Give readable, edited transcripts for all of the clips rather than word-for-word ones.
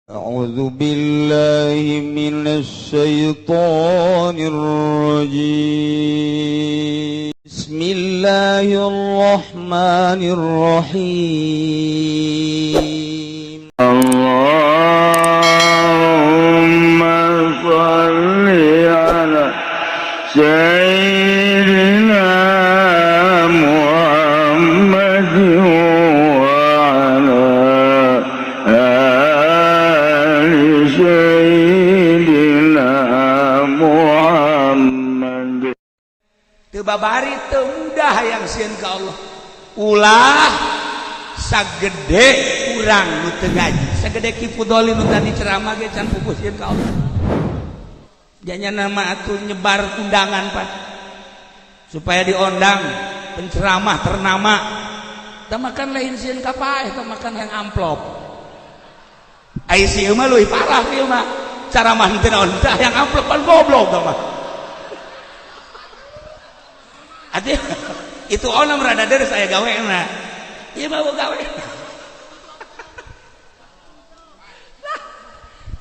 أعوذ بالله من الشيطان الرجيم بسم الله الرحمن الرحيم اللهم صل على سيدنا محمد وعلى آل سيدنا Muhammad. Teu babari teu mudah hayang sieun ka Allah. Ulah sagede urang nu teu ngaji, sagede Ki Fudoli nu tadi ceramah ge can pupus sieun ka Allah. Janya nama atuh nyebar undangan Pak. Supaya diondang penceramah ternama. Teu makan lain sieun ka paeh, teu makan yang amplop. Ai sieu mah leuwih parah ieu mah. Ceramah teu naon tah yang amplop pan goblok tah mah. Ati itu ona merada deres aya gawena. Ieu mah gawe.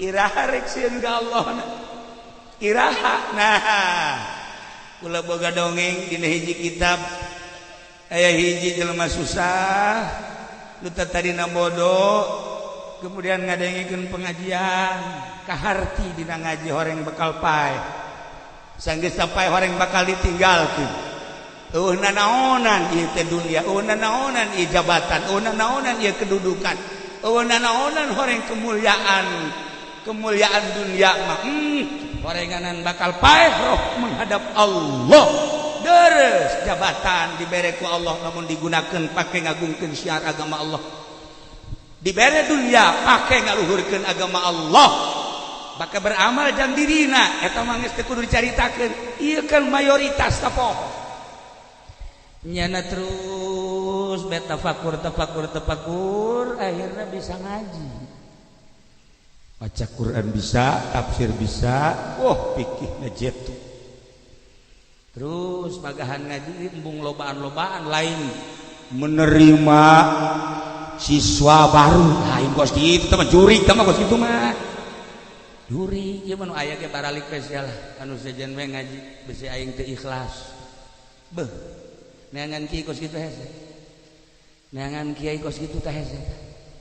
Iraha rek sieun ka Allah. Iraha. Nah, kula boga dongeng dina hiji kitab aya hiji jelema susah nu tadina bodoh kemudian ngadengikeun pengajian kaharti dina ngaji horeng bakal pae sanggeus sampai horeng bakal ditinggalkeun naonan ieu teh dunia naonan ieu jabatan naonan ieu kedudukan naonan horeng kemuliaan dunia mah horenganan bakal paeh roh menghadap Allah deres jabatan dibere ku Allah namun digunakeun pake ngagungkeun syiar agama Allah dibere dunia pake ngaluhurkeun agama Allah bakal beramal jang dirina eta mah geus teu kudu dicaritakeun ieu kan mayoritas tapoho nyana terus bet tafakur akhirnya bisa ngaji baca Quran bisa tafsir bisa pikihna jetu terus magahan ngaji embung lobaan lain menerima siswa baru lain kos kitu mah juri teh mah kos kitu mah juri ieu mah nu aya ge baralik spesial anu sejen we ngaji bisi aing teu ikhlas beuh neangan kiai kos kitu hese neangan kiai kos kitu teh hese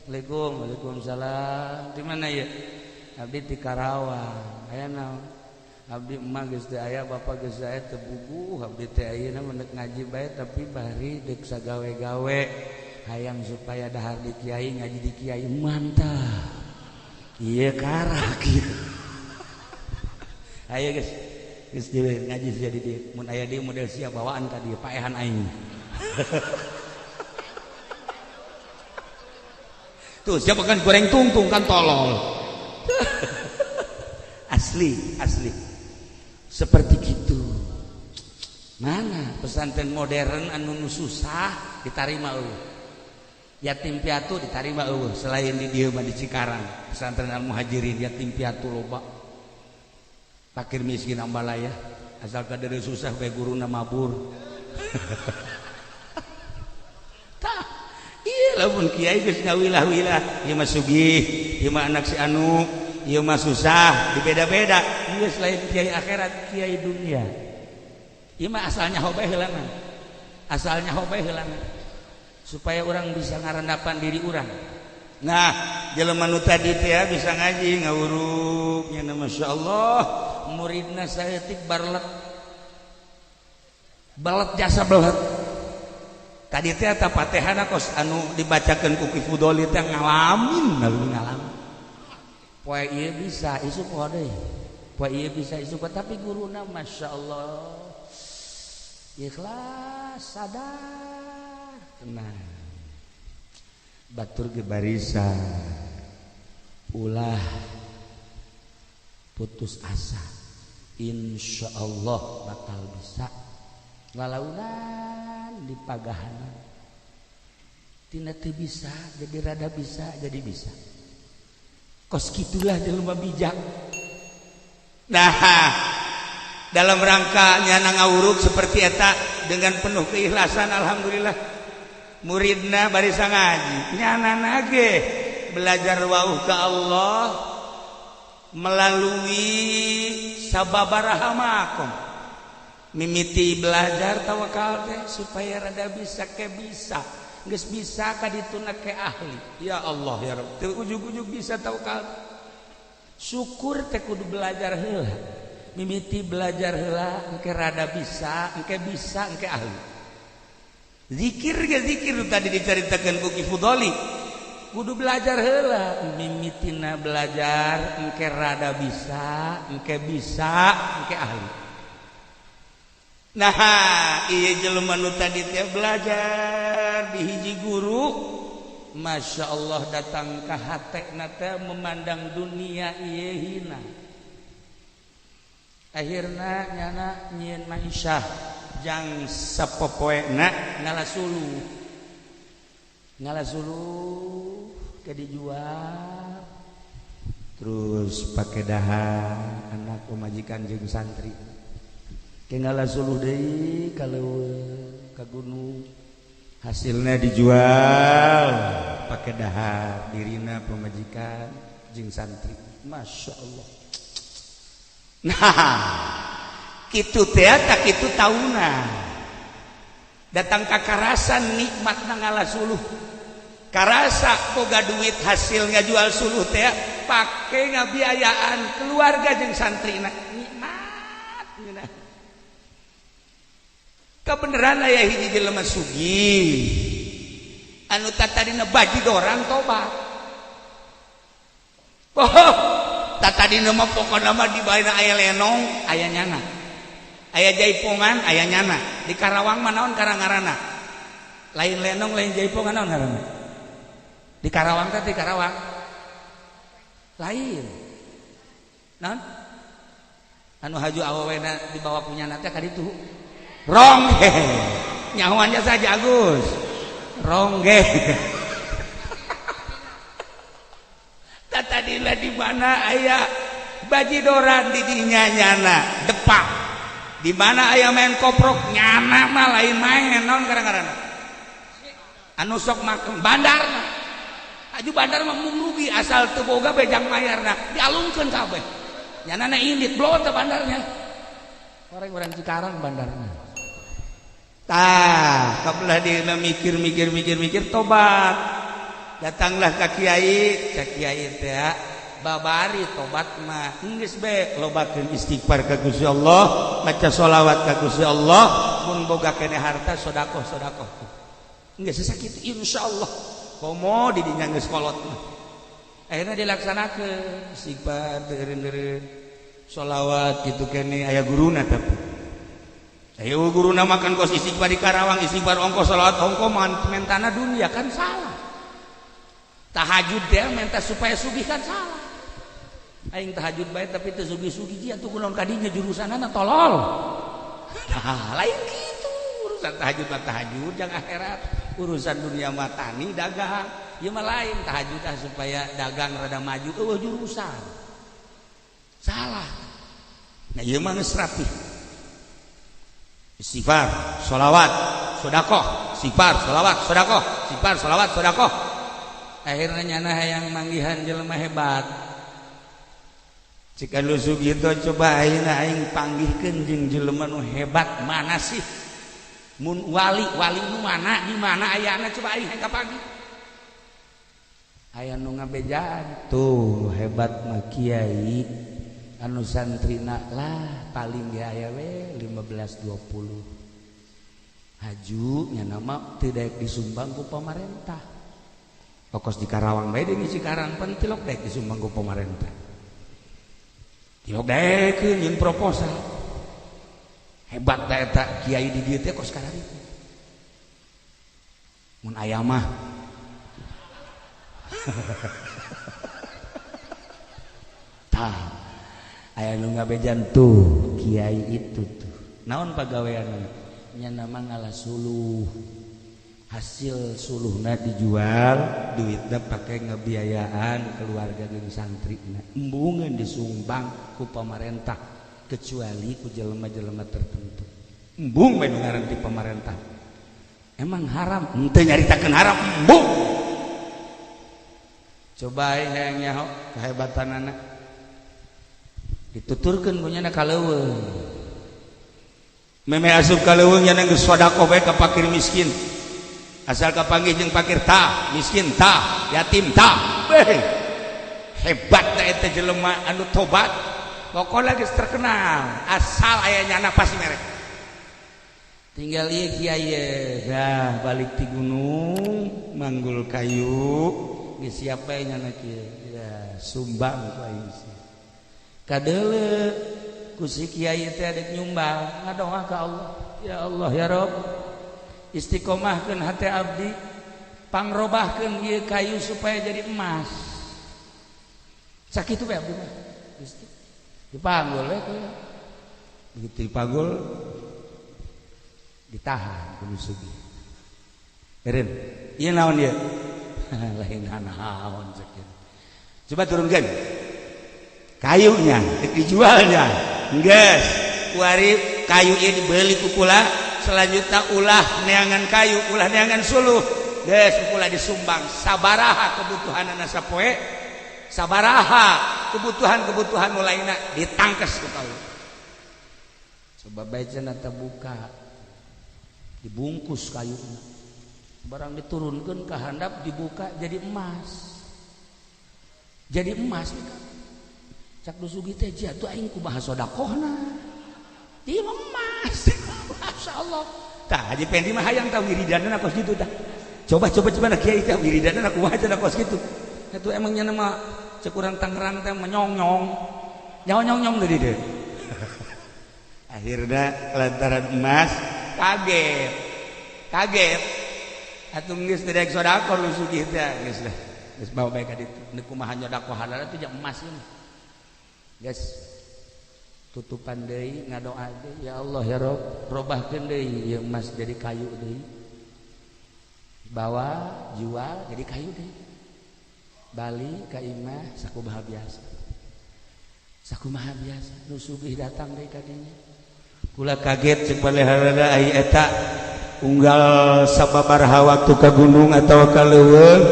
Waalaikumsalam di mana ya abdi di Karawang aya naon abdi emah geus teu aya bapak geus aya teu bubuh abdi teh ayeuna menek ngaji bae tapi bari deuk sagawe-gawe hayang supaya dahar di kiai ngaji di kiai mantap ieu karak ieu aya geus geus dieu ngaji jadi dieu mun aya dieu model sia bawaan ka dieu paehan aing tuh siapa kan goreng tungtung kan tolol asli seperti gitu mana pesantren modern anu susah ditarima eueuh yatim piatu ditarima eueuh selain di dieu mah di Cikarang pesantren Al Muhajirin yatim piatu loba fakir miskin ambalaya asal kadere susah bae guruna mabur lamun kiai geus ngawilah-wilah ieu mah sugih ieu mah anak si anu ieu mah susah dibeda-beda ieu selain kiai akhirat kiai dunia ieu mah asalnya hobeh heulangan supaya orang bisa ngarendapan diri orang nah jelema nu tadi teh bisa ngaji ngawuruk nya masyaallah muridna saeutik balet jasa belet tadi teh eta Fatihahna kos anu dibacakeun ku Ki Fudoli teh ngalamin poe ieu bisa isuk poe deui poe ieu bisa isuk tapi guruna masyaallah ikhlas sadar tenang batur ge barisan ulah putus asa insyaallah bakal bisa walaunan di pagahan tina teu bisa jadi rada bisa jadi bisa kos kitulah jelema bijak nah dalam rangka nyana ngawuruk seperti eta dengan penuh keikhlasan alhamdulillah muridna bari ngaji nyana ge belajar wauh ke Allah melalui sababaraha makom mimiti belajar tawakal teh supaya rada bisa ke bisa geus bisa ka dituna ke ahli ya Allah ya Rabb teu ujug-ujug bisa tawakal syukur teh kudu belajar heula mimiti belajar heula engke rada bisa engke ahli zikir ge zikir tadi dicaritakeun ku Ki Fudoli kudu belajar heula mimitina belajar engke rada bisa engke ahli. Nah ieu jelema nu tadi teh belajar di hiji guru Masya Allah datang ka hatena teh memandang dunia ieu hina akhirna nyana nyieun Aisyah jang sapopoena ngalasuluh ke dijual terus pakai dahar anak pemajikan jeung santri ke ngalasuluh deui ka gunung hasilnya dijual pakai dahar dirina pemajikan jeung santri Masya Allah. Nah kitu teh tak kitu tauna datang ka karasan nikmatna ngalasuluh karasa boga duit hasil ngajual suluh teh pake ngabiayaan keluarga jeung santrina nikmat geuna kabeneran aya hiji jelema sugih anu tatadina baji dorang tobat tatadina mah pokona mah di baeuna aya lenong aya nyana aya jaipongan aya nyana di Karawang mah naon karangarana lain lenong lain jaipongan naon ngaranna di Karawang teh di Karawang lain naon anu haju awewena dibawa punyana teh ka ditu rongge nyahuannya saja Agus rongge tatadina di mana aya bajidoran di dinya nyana depak di mana aya main koprok nyana mah lain main naon kadang-kadang anu sok makan bandarna aju bandar mah mung rugi asal teu boga bejang mayarna dialungkeun kabeh nyanana indit blow teh bandarnya orang Cikarang bandarna tah kabelah dina mikir tobat datanglah ka kiai cak kiai teh babari tobat mah geus be lobakeun istighfar ka Gusti Allah maca sholawat ka Gusti Allah mun boga keneh harta sedekah geus sakitu insyaallah komo di dinya geus kolot mah akhirna dilaksanakeun istighfar deureun sholawat kitu keneh aya guruna tapi ayo guruna makan kos istighfar di Karawang istighfar ongkos sholawat ongkos mentana dunia kan salah tahajud dia minta supaya sugih kan salah aing tahajud bae tapi teu sugih-sugih dia tuh kunaon kadinya jurusanana tolol nah lain gitu urusan tahajud mah tahajud jang akhirat urusan dunia mah tani dagang ieu mah lain tahajud supaya dagang rada maju jurusan salah nah ieu mah geus rapih istighfar sholawat sedekah istighfar sholawat sedekah istighfar sholawat sedekah akhirnya nyana hayang manggihan jelema hebat cika lu sugito coba aing panggihkeun jeung jelema nu hebat mana sih mun wali nu mana di mana ayana coba aing hayang kapanggih aya nu ngabejaan tuh hebat mah kiai anu santrina lah paling ge aya we 15-20 haju nya nama teu daek disumbang ku pamarentah ongkos di Karawang bae di Cikarang pan tilok daek disumbang ku pamarentah tilok daek nyeun proposal hebat da eta kiai di dieu teh kos kararitu mun aya mah tah aya nu ngabejan tuh kiai itu tuh naon pagawean nya nama ngalasuluh hasil suluhna dijual duitna pake ngebiayaan keluarga jeung santrina embungeun disumbang ku pamarentah kecuali ku jelema-jelema tertentu embung bae nu ngaran ti pamarentah emang haram henteu nyaritakeun haram embung coba hayang nyaho kehebatan anak dituturkeun ku nyana kaleuweung meme asup kaleuweung nyana geus sodaqoh bae ka fakir miskin asal kapanggih jeung fakir tah miskin tah yatim tah beh hebat da eta jelema anu tobat pokona geus terkenal asal aya nyana pasti mere tinggal ieu kiai dah balik ti gunung manggul kayu geus siap bae nyana kieu ya sumbang ku aing kadeuleu ku si kiai teh adek nyumbang ngadoa ka Allah ya Rabb istiqomahkeun hate abdi pangrobahkeun ieu kayu supaya jadi emas sakitu bae abdi mah Gusti dipanggul we begitu dipanggul ditahan kudu sugih eureun ieu naon ieu lain naon sakitu coba turunkeun kayunya dijualnya geus kuari kayu ieu dibeli ku kula selanjutnya ulah neangan kayu ulah neangan suluh geus kula disumbang sabaraha kebutuhanna sapoe sabaraha kebutuhan nu lainna ditangkes ku Allah coba bae cenah terbuka dibungkus kayuna barang diturunkeun ka handap dibuka jadi emas cak dusugi teh jatuh aing kumaha sedekahna di emas masyaallah tah haji pendi mah hayang tah wiridanna kos kitu tah coba na kiai teh wiridanna kumaha cenah kos kitu atuh emang nya mah cek urang Tangerang teh nyong deui deh akhirna lantaran emas kaget atuh geus dedek sedekah lu sugih teh geus bawa bae ka ditu nu kumaha nyodaqoh halal teh emas ini guys tutupan deui ngadoa deui ya Allah ya Rabb robahkeun deui ieu emas jadi kayu deui bawa jual jadi kayu deui bali ka imah sakumaha biasa nu sugih datang deui ka dinya kula kaget ceuk baleharana ai eta unggal sababaraha waktu ka gunung atawa ka leuweung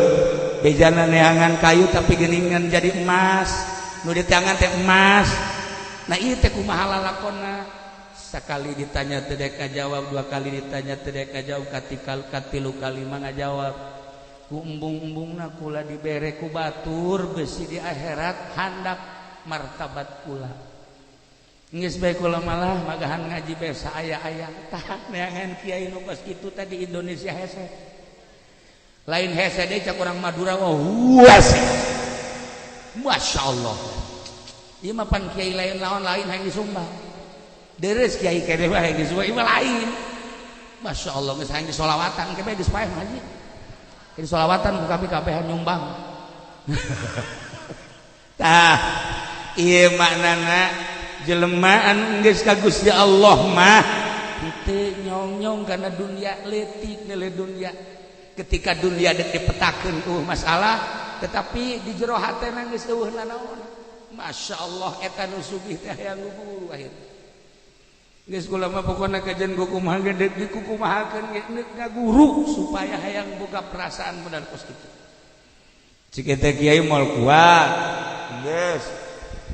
bejana neangan kayu tapi geuningan jadi emas nu diteangan teh emas nah ieu teh kumaha lalakonna sakali ditanya teu dek ngajawab dua kali ditanya teu dek ngajawab katilu kali mah ngajawab ku embung-embungna kula dibere ku batur besi di akhirat handap martabat kula geus bae kula malah magahan ngaji bae saaya-aya tah neangan kiai nu kos kitu tadi Indonesia hese lain hese deui cak urang Madura wah huas masyaallah ieu mah pan kiai lain lawan lain hayang disumbang deres kiai kene mah hayang disumbang ieu mah lain masyaallah geus hayang disolawatan ke bae geus paeh haji ke disolawatan ku kabeh nyumbang tah ieu maknana jelema anu geus ka Gusti Allah mah teu nyong-nyong kana dunia leutik nilai dunia ketika dunia dek dipetakeun masalah tetapi di jero hatena geus eueuhna naon masyaallah eta nu sugih teh hayang guru akhir geus kula mah pokona kajian kumaha ge deuk dikukumahakeun ge ngaguru supaya hayang boga perasaan bener kos kitu cik eta kiai moal kuat geus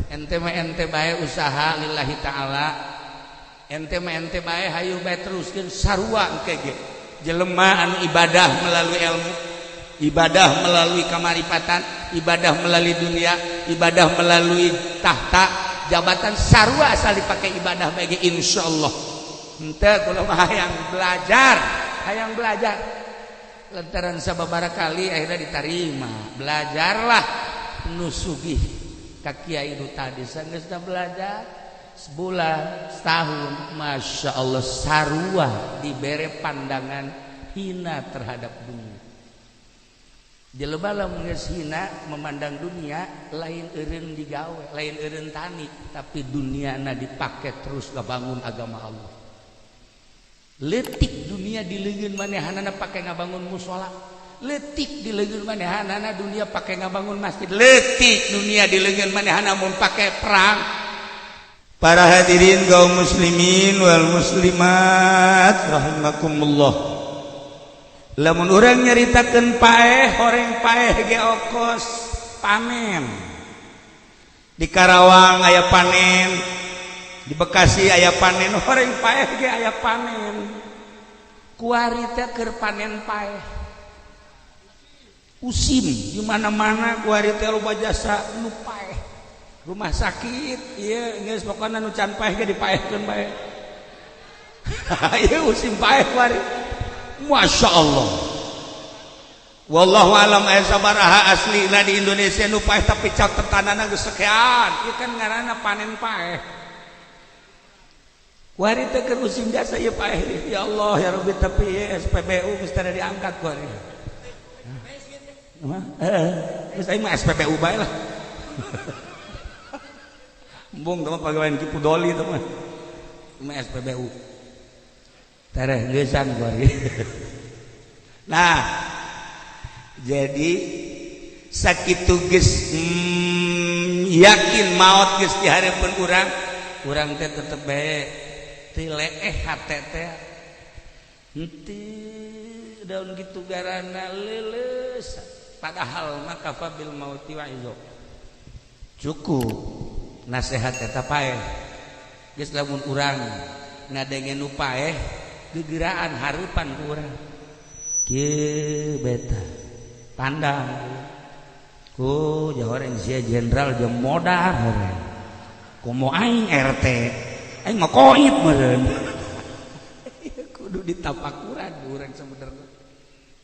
ente bae usaha lillahi ta'ala ente bae hayu bae teruskeun sarua engke ge jelema anu ibadah melalui ilmu ibadah melalui kamaripatan ibadah melalui dunia ibadah melalui tahta jabatan sarua asal dipake ibadah bae ge insyaallah henteu kula mah hayang belajar lantaran sababaraha kali akhirnya diterima belajarlah nu sugih ka kiai nu tadi geus belajar sebulan setahun masya Allah sarua dibere pandangan hina terhadap dunia jelema lamun geus hina memandang dunia lain eureun digawe lain eureun tani tapi duniana dipake terus ngabangun agama Allah leutik dunia di leungeun manehanana pake ngabangun mushola letik di leungeun manehanana dunia pake ngabangun masjid letik dunia di leungeun manehana mun pake perang para hadirin kaum muslimin wal muslimat rahimakumullah lamun urang nyaritakeun paeh horeng paeh ge okos panen. Di Karawang aya panen, di Bekasi aya panen, horeng paeh ge aya panen. Kuari teh keur panen paeh. Usim di mana-mana kuari teh loba jasa nu paeh. Rumah sakit ieu geus pokona nu can paeh ge dipaehkeun bae. Ieu usim paeh kuari. Masyaallah. Wallahu alam aya sabaraha aslina di Indonesia nu paeh tapi catetanana geus sekean. Ieu kan ngaranna panen paeh. Kuari teh keur usim jasa ieu paeh. Ya Allah ya Rabbi tapi SPBU geus tara diangkat kuari. Geus aing mah SPBU bae lah. Embung teman pegawai Kipu Doli teman. Cuma SPBU. Tara geusan kuari. Nah, jadi sakitu geus yakin maot geus dihareupeun urang teh tetep bae teu leeh hate teh henteu daun kitu garana leuleus padahal maka fabil mauti wa izo cukup nasehat eta paeh geus lamun urang ngadengen nu paeh gegeraan hareupan ku urang kieu beta pandang jahoreng sia jenderal jeung modal horeng komo aing RT aing mah koit meureun kudu ditapakuran urang sabenerna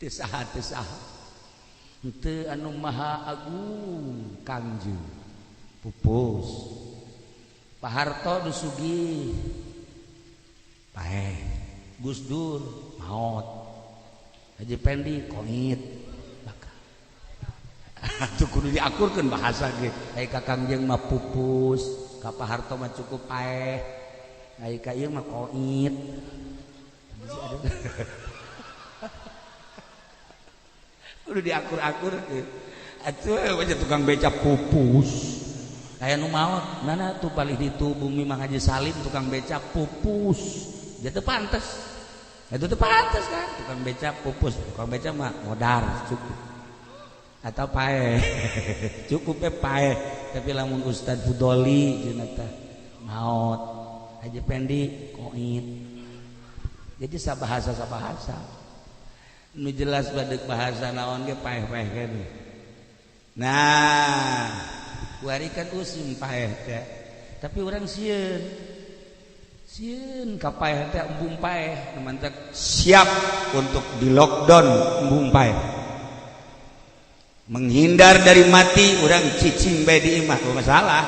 teu saha henteu anu maha agung Kangju pupus Pak Harto nu sugih paeh Gus Dur maot Haji Pendi koit tuh kudu diakurkeun bahasa ge ai ka Kangjeng mah pupus ka Pak Harto mah cukup paeh ai ka ieu mah koit kudu diakur-akur atuh aja tukang beca pupus aya nu maot mana tuh palih ditu bumi Mang Haji Salim tukang beca pupus dia teu pantes itu teu pantes kan tukang beca pupus tukang beca mah modar cukup atau paeh cukup paeh tapi lamun Ustad Budoli cenah teh maot Haji Pendi koit jadi sabahasa nu jelas badeuk bahasa naon ge paeh-paeh kene nah kuari kan usim paeh teh tapi urang sieun ka paeh teh embung paeh mantep siap untuk di lockdown embung paeh menghindar dari mati orang cicing bae di imah masalah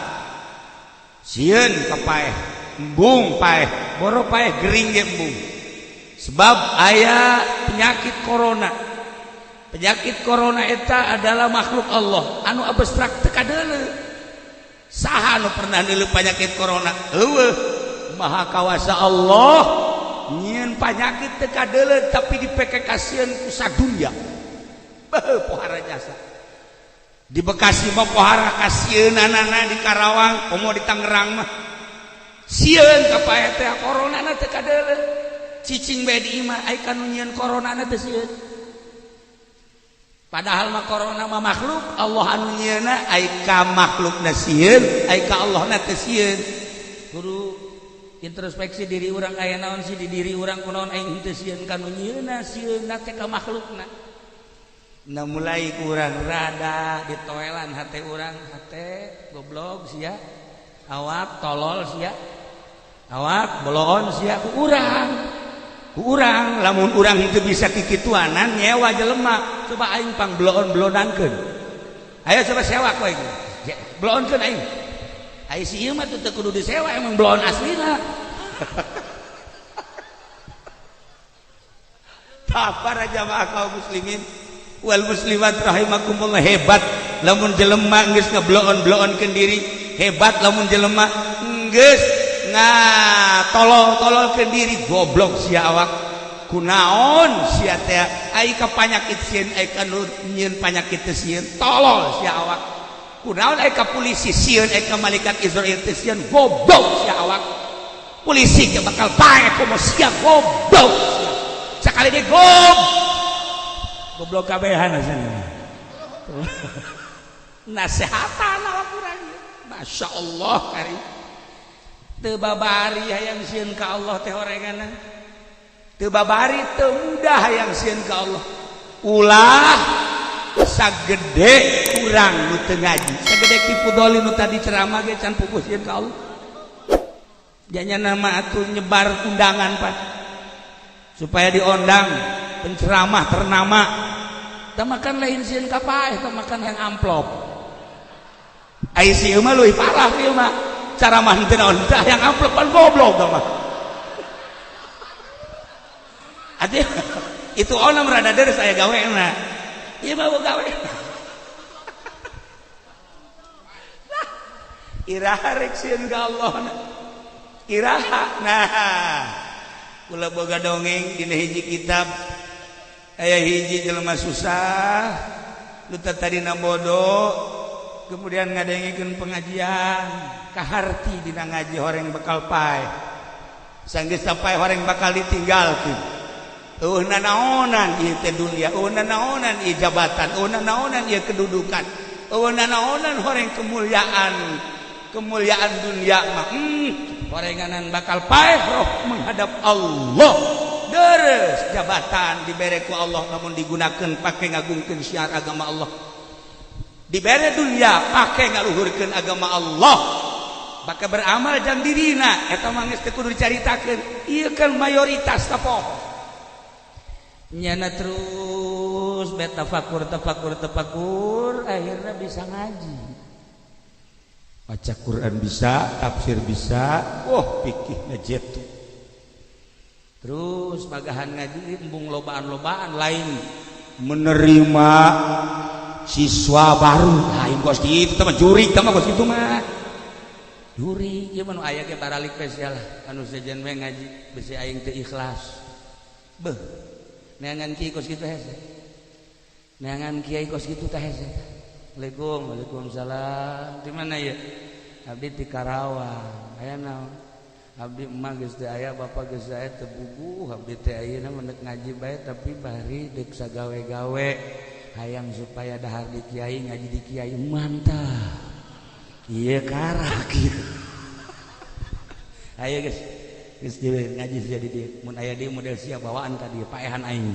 sieun ka paeh embung paeh boro paeh gering ge embung sebab aya penyakit corona eta adalah makhluk Allah anu abstrak teu kadeuleu saha anu pernah neuleuh penyakit corona eueuh maha kawasa Allah nyieun penyakit teu kadeuleu tapi dipekekasieun ku sadunya pohara jasa di Bekasi mah pohara kasieunanana di Karawang komo di Tangerang mah sieun ka paeh teh coronana teu kadeuleu cicing bae di imah ai kanu nyieun coronana teu sieun padahal mah corona mah makhluk Allah anu nyieunna ai ka makhlukna sieun ai ka Allahna teu sieun kudu introspeksi diri urang aya naon sih di diri urang kunaon aing teu sieun kanu nyieunna sieunna teh ka makhlukna nah mulai kurang rada ditoelan hate urang hate goblok sia awak tolol sia awak boloon sia ku urang lamun urang itu bisa kikituanan nyewa jelema coba aing pang bloon-bloonankeun ayo coba sewa ku aing bloonkeun aing ai si ieu mah teu kudu disewa emang bloon aslina para jamaah kaum muslimin wal muslimat rahimakumullah hebat lamun jelema geus ngebloon-bloonkeun diri hebat lamun jelema geus ngatolol-tololkeun diri goblok sia awak kunaon sia teh ai ka panyakit sieun ai ka nyieun panyakit teu sieun tolol sia awak kunaon ai ka polisi sieun ai ka malaikat Israil teu sieun goblok sia awak polisi ge bakal paeh komo sia goblok sia sakali dia goblok kabehan asana nasehatan awak urang Masya Allah kari teu babari hayang sieun ka Allah teh horenganan teu babari teu mudah hayang sieun ka Allah ulah sagede kurang nu teu ngaji sagede ki Fudoli nu tadi ceramah ge can pupuh sieun ka Allah janya nama atuh nyebar undangan Pak supaya diondang penceramah ternama tamakan lain sieun ka paeh tamakan yang amplop ai si mah leuwih parah ieu mah ceramah teu naon tah yang amplop pan goblok mah atuh itu ona merada deres aya gawena ieu mah boga gawe iraha rek sieun ka Allah iraha nah ulah boga dongeng dina hiji kitab aya hiji jelema susah nu tadina bodoh kemudian ngadengikeun pengajian kaharti dina ngaji horeng bakal pae sanggeus sampai horeng bakal ditinggalkeun eueuhna naonan ieu teh dunia eueuhna naonan ieu jabatan eueuhna naonan ieu kedudukan eueuhna naonan horeng kemuliaan dunia mah horenganan bakal paeh roh menghadap Allah deres jabatan dibere ku Allah namun digunakeun pake ngagungkeun syiar agama Allah dibere dunia pake ngaluhurkeun agama Allah baka beramal jang dirina eta mah geus teu kudu dicaritakeun ieu kan mayoritas tapoh nyana terus bet tafakur akhirna bisa ngaji baca Quran bisa, tafsir bisa, fikihna jetu. Terus bagahan ngaji embung lobaan-lobaan lain menerima siswa baru. Lain kos kitu teh mah juri, teh mah kos kitu mah. Juri, ieu mah nu aya ge baralik spesial anu sejen we ngaji bisi aing teu ikhlas. Beuh. Neangan kieu kos kitu hese. Neangan kiai kos kitu teh hese. Waalaikumsalam. Di mana ya? Abdi di Karawang. Aya naon? Abdi emah geus teu aya, bapak geus aya teu bubuh. Abdi teh ayeuna mendek ngaji bae tapi bari deuk sagawe-gawe. Hayang supaya dahar di kiai ngaji di kiai mantap. Ieu karak ieu. Ayo geus. Geus ngaji jadi di mun aya di model sia bawaan ka dieu paehan aing.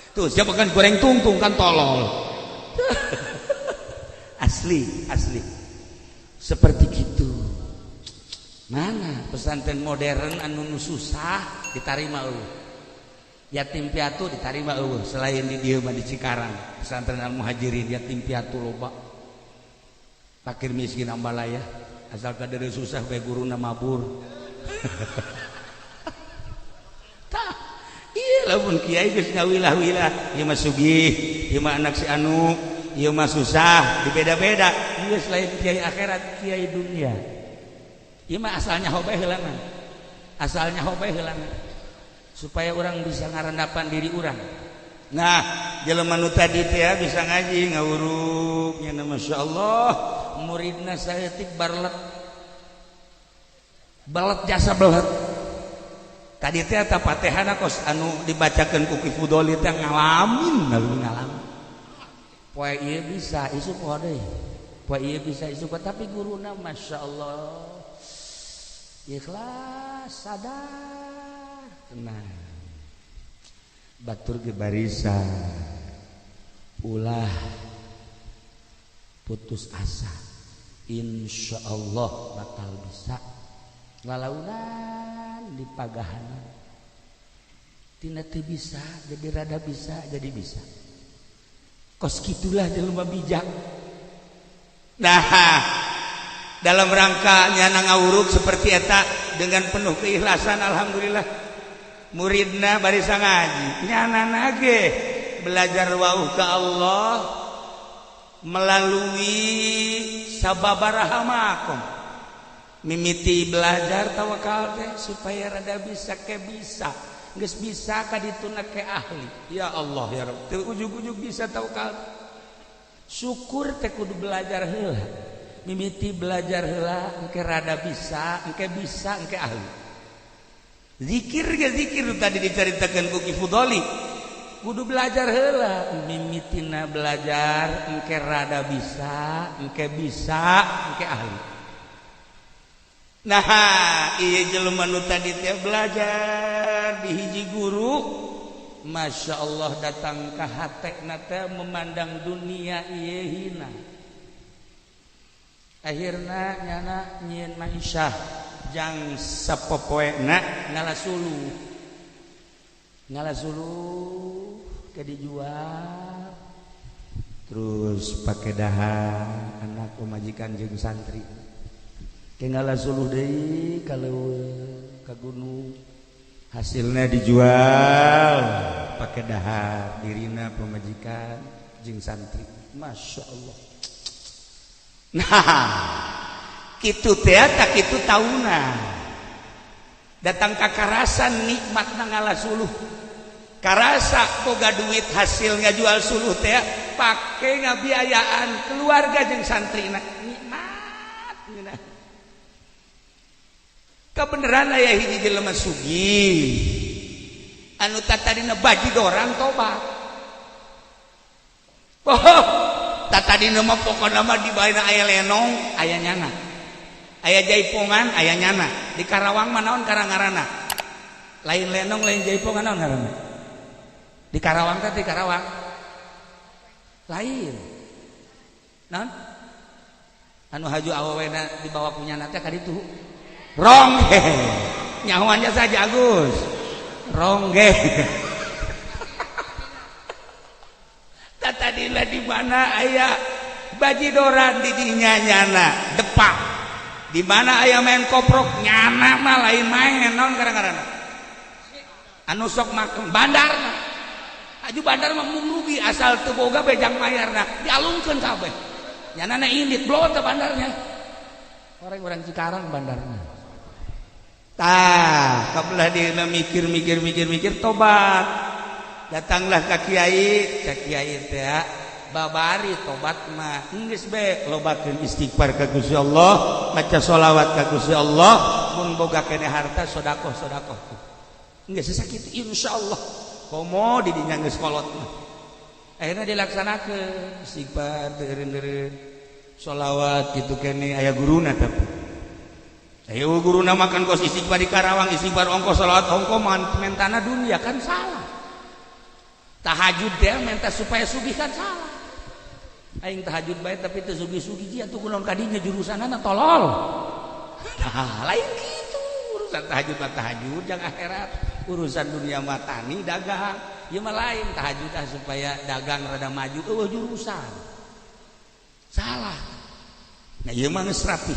Tuh siapa kan goreng tungtung kan tolol asli seperti gitu mana pesantren modern anu susah ditarima yatim piatu ditarima selain di dieu mah di Cikarang pesantren Al Muhajirin yatim piatu loba fakir miskin ambalaya asal kadere susah bae guruna mabur lamun kiai geus ngawilah-wilah ieu mah sugih ieu mah anak si anu ieu mah susah dibeda-beda geus lain kiai akhirat kiai dunia ieu mah asalnya hobeh heulangan supaya orang bisa ngarendapan diri orang nah jelema nu tadi teh bisa ngaji ngawuruk nya masyaallah muridna saeutik balet jasa belet tadi teh eta Fatihahna kos anu dibacakeun ku Ki Fudoli teh ngalamin poe ieu bisa isu poe deui poe ieu bisa isu tapi guruna masyaallah ikhlas sadar tenang batur ge barisan ulah putus asa insyaallah bakal bisa ngalaunan di pagahanan tina teu bisa jadi rada bisa jadi bisa kos gitulah jelema bijak nah dalam rangka nyana ngawuruk seperti eta dengan penuh keikhlasan alhamdulillah muridna barisa ngaji nyana ge belajar wauh ka Allah melalui sababaraha makom mimiti belajar tawakal teh supaya rada bisa ke bisa geus bisa ka dituna ke ahli ya Allah ya Rabb teu ujug-ujug bisa tawakal syukur teh kudu belajar heula mimiti belajar heula engke rada bisa engke ahli zikir ge zikir tadi dicaritakeun ku Ki Fudoli kudu belajar heula mimitina belajar engke rada bisa engke ahli. Nah ieu jelema nu tadi teh belajar di hiji guru, Masya Allah datang ka hatekna teh memandang dunia ieu hina. Akhirna nyana nyieun Aisyah jang sapopoena ngalasuluh ke dijual terus pakai dahar anak pemajikan jeung santri ke ngalasuluh deui ka gunung hasilnya dijual pakai dahar dirina pemajikan jeung santri. Masya Allah. Nah kitu teh tak kitu tauna datang ka karasan nikmatna ngalasuluh karasa boga duit hasil ngajual suluh teh pake ngabiayaan keluarga jeung santrina nikmat geuna. Kabeneran aya hiji jelema sugih anu tatadina baji dorang tobat. Tatadina mah pokona mah di baeuna aya lenong aya nyana aya jaipongan aya nyana di Karawang mah naon karangarana lain lenong lain jaipongan naon ngaranna di Karawang teh di Karawang lain naon anu haju awewena dibawa punya nate ka ditu rongge nyahoannya saja Agus rongge. Tatadina di mana aya bajidoran di dinya nyana depak di mana aya main koprok nyana mah lain main naon kadang-kadang anu sok makan bandarna aju bandar mah rugi asal teu boga bejang mayarna dialungkeun kabeh nyana indit blot teh bandarnya orang Cikarang bandarna tah kabelah dina mikir tobat. Datanglah ka kiai teh babari tobat mah geus be lobakeun istighfar ka Gusti Allah maca sholawat ka Gusti Allah mun boga keneh harta sedekah geus sakitu insyaallah komo di dinya geus kolot mah akhirna dilaksanakeun istighfar deureun sholawat kitu keneh aya guruna tapi aya guruna makan kos istighfar di Karawang istighfar ongkos sholawat ongkos mentana dunia kan salah. Tahajud dia minta supaya sugih kan salah. Aing tahajud bae tapi teu sugih-sugih dia tuh kunaon kadinya jurusanana tolol. Nah, lain gitu. Urusan tahajud jang akhirat. Urusan dunia mah tani dagang. Ieu mah lain tahajud supaya dagang rada maju eueuh jurusan. Salah. Nah, ieu mah geus rapi.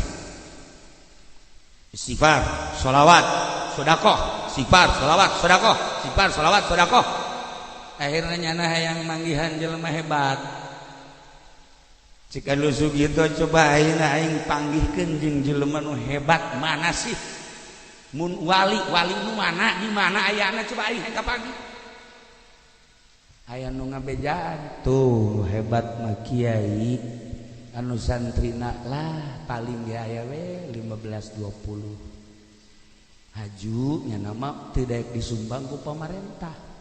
Istighfar, sholawat, sedekah, istighfar, sholawat, sedekah, istighfar, sholawat, sedekah. Akhirnya nyana hayang manggihan jelema hebat. Jika lu sugih coba aing panggihkeun jeung jelema nu hebat mana sih? Mun wali nu mana di mana ayana coba aing hayang kapanggih. Aya nu ngabejaan tuh hebat mah kiai anu santrina lah paling ge aya we 15-20. Haju nya nama teu daek disumbang ku pamarentah.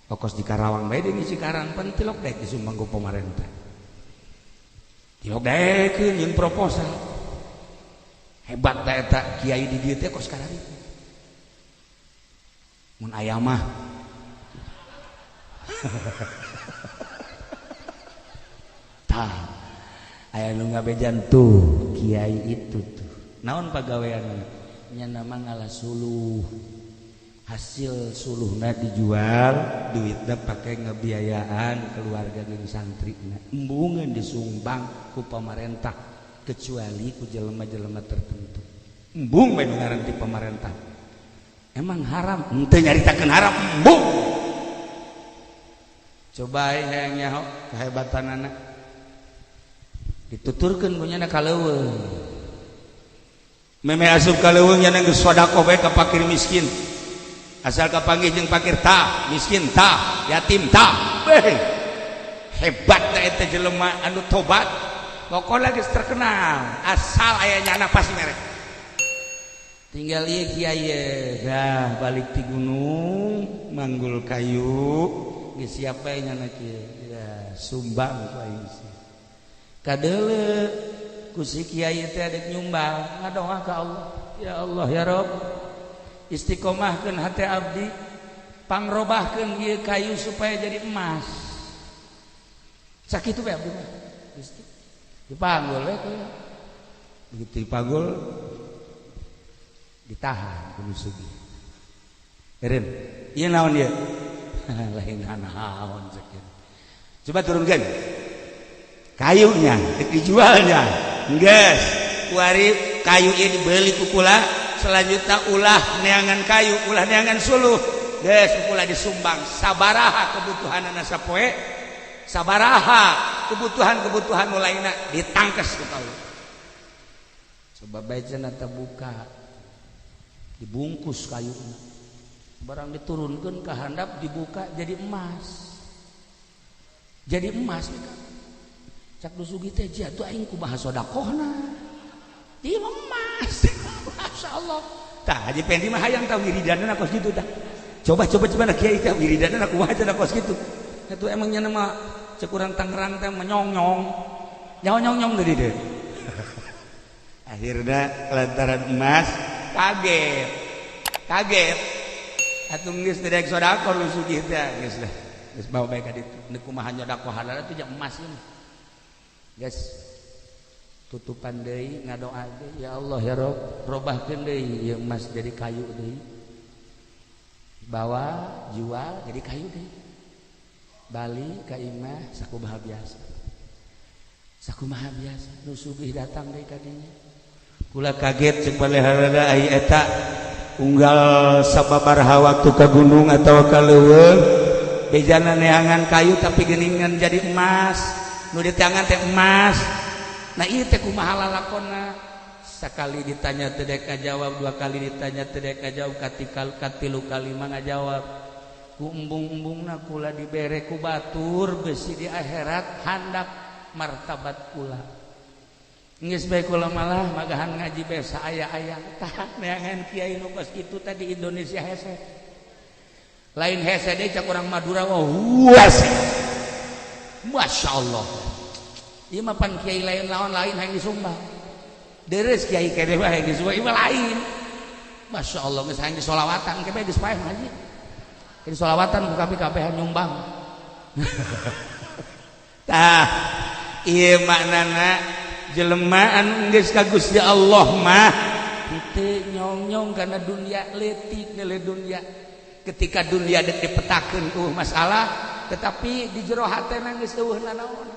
Ongkos di Karawang bae di Cikarang pan tilok daek disumbang ku pamarentah. Tilok daekeun jeung proposal. Hebat da eta kiai di dieu teh kos kararitu. Mun aya mah tah aya nu ngabejan tuh kiai itu tuh. Naon pagaweanna? Nya nama ngalasuluh. Hasil suluhna dijual duitna pakai ngebiayaan keluarga jeung santrina embungeun disumbang ku pamarentah kecuali ku jelema-jelema tertentu embung bae ngaran ti pamarentah emang haram henteu nyaritakeun haram embung coba hayang nyaho kehebatanana dituturkeun ku nyana kaleuweung meme asup kaleuweung nyana geus sedekah bae ka fakir miskin asal kapanggih jeung fakir tah, miskin tah, yatim tah. Hebat da eta jelema anu tobat. Pokona geus terkenal, asal aya nyana pasti mere. Tinggal ieu kiai dah balik ti gunung, manggul kayu, geus siapa nya kieu ya sumbang ku aing sih kadeule ku si kiai teh adek nyumbang ngadoa ka Allah ya Allah ya Rabb istiqomahkeun hati abdi pangrobahkeun ieu kayu supaya jadi emas sakitu bae abdi mah Gusti dipanggul we begitu dipanggul ditahan kudu sugih eureun ieu naon ieu lain naon sakitu coba turunkeun kayunya dijualnya geus kuari kayu ieu dibeli ku kula selanjutnya ulah neangan kayu ulah neangan suluh geus kula disumbang sabaraha kebutuhanna sapoe sabaraha kebutuhan lainna ditangkes ku kaula coba baca terbuka dibungkus kayunya barang diturunkan ke handap dibuka jadi emas cak dusugi teh jatuh aing kumaha sedekahna di emas masyaallah tah haji pendi mah hayang tah wiridanna kos kitu tah coba nak kiai teh wiridanna kumaha cenah kos kitu atuh emangnya nama cek urang Tangerang teh nyong dari deh akhirnya lantaran emas kaget atuh geus dedek sodako lu sugih teh geus lah geus bawa bae ka ditu nu kumaha nyodako halal teh jeung emas ieu geus tutupan deui ngadoa deui ya Allah ya Rabb robahkeun deui ieu emas jadi kayu deui bawa jual jadi kayu deui bali ka imah sakumaha biasa nu sugih datang deui ka dinya kula kaget ceuk baleharana ai eta unggal sababaraha waktu ka gunung atau ka leuweung bejana neangan kayu tapi geuningan jadi emas nu diteangan teh emas nah ieu teh kumaha lalakonna sakali ditanya teu dek ngajawab dua kali ditanya teu dek ngajawab katilu kali mah ngajawab ku embung-embungna kula dibere ku batur besi di akhirat handap martabat kula geus bae kula malah magahan ngaji bae saaya-aya tah neangan kiai nu kos kitu tadi Indonesia hese lain hese deui cak urang Madura wah huas masyaallah ieu mah pan kiai lain lawan lain hayang disumbang deres kiai kene mah hayang disumbang ieu mah lain masyaallah geus hayang disolawatan ke bae geus paeh ngaji di solawatan ku kami kabehan nyumbang tah ieu maknana jelema anu geus ka Gusti Allah mah henteu nyong-nyong kana dunia leutik nilai dunia ketika dunia dek dipetakeun masalah tetapi di jero hatena geus eueuh nanaon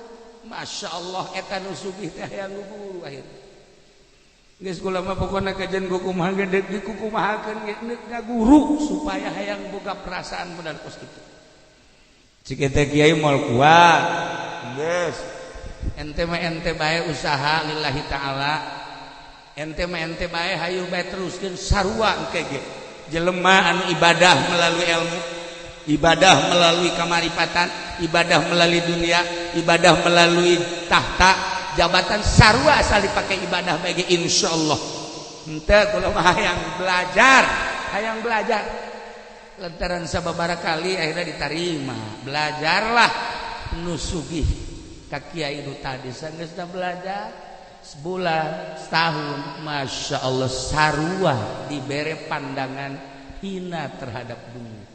masyaallah eta nu sugih teh hayang guru akhir geus kula mah pokona kajian kumaha gede dikukumahakeun ge ngaguru supaya hayang boga perasaan bener kos kitu cik eta kiai moal kuat geus ente mah ente bae usaha lillahi taala ente mah ente bae hayu bae teruskeun sarua engke ge jelema anu ibadah melalui ilmu ibadah melalui kamaripatan ibadah melalui dunia ibadah melalui tahta jabatan sarua asal dipakai ibadah bagi insyaallah henteu kula mah hayang belajar lantaran sababaraha kali akhirnya diterima belajarlah nu sugih ka kiai nu tadi geus belajar sebulan setahun masyaallah sarua dibere pandangan hina terhadap dunia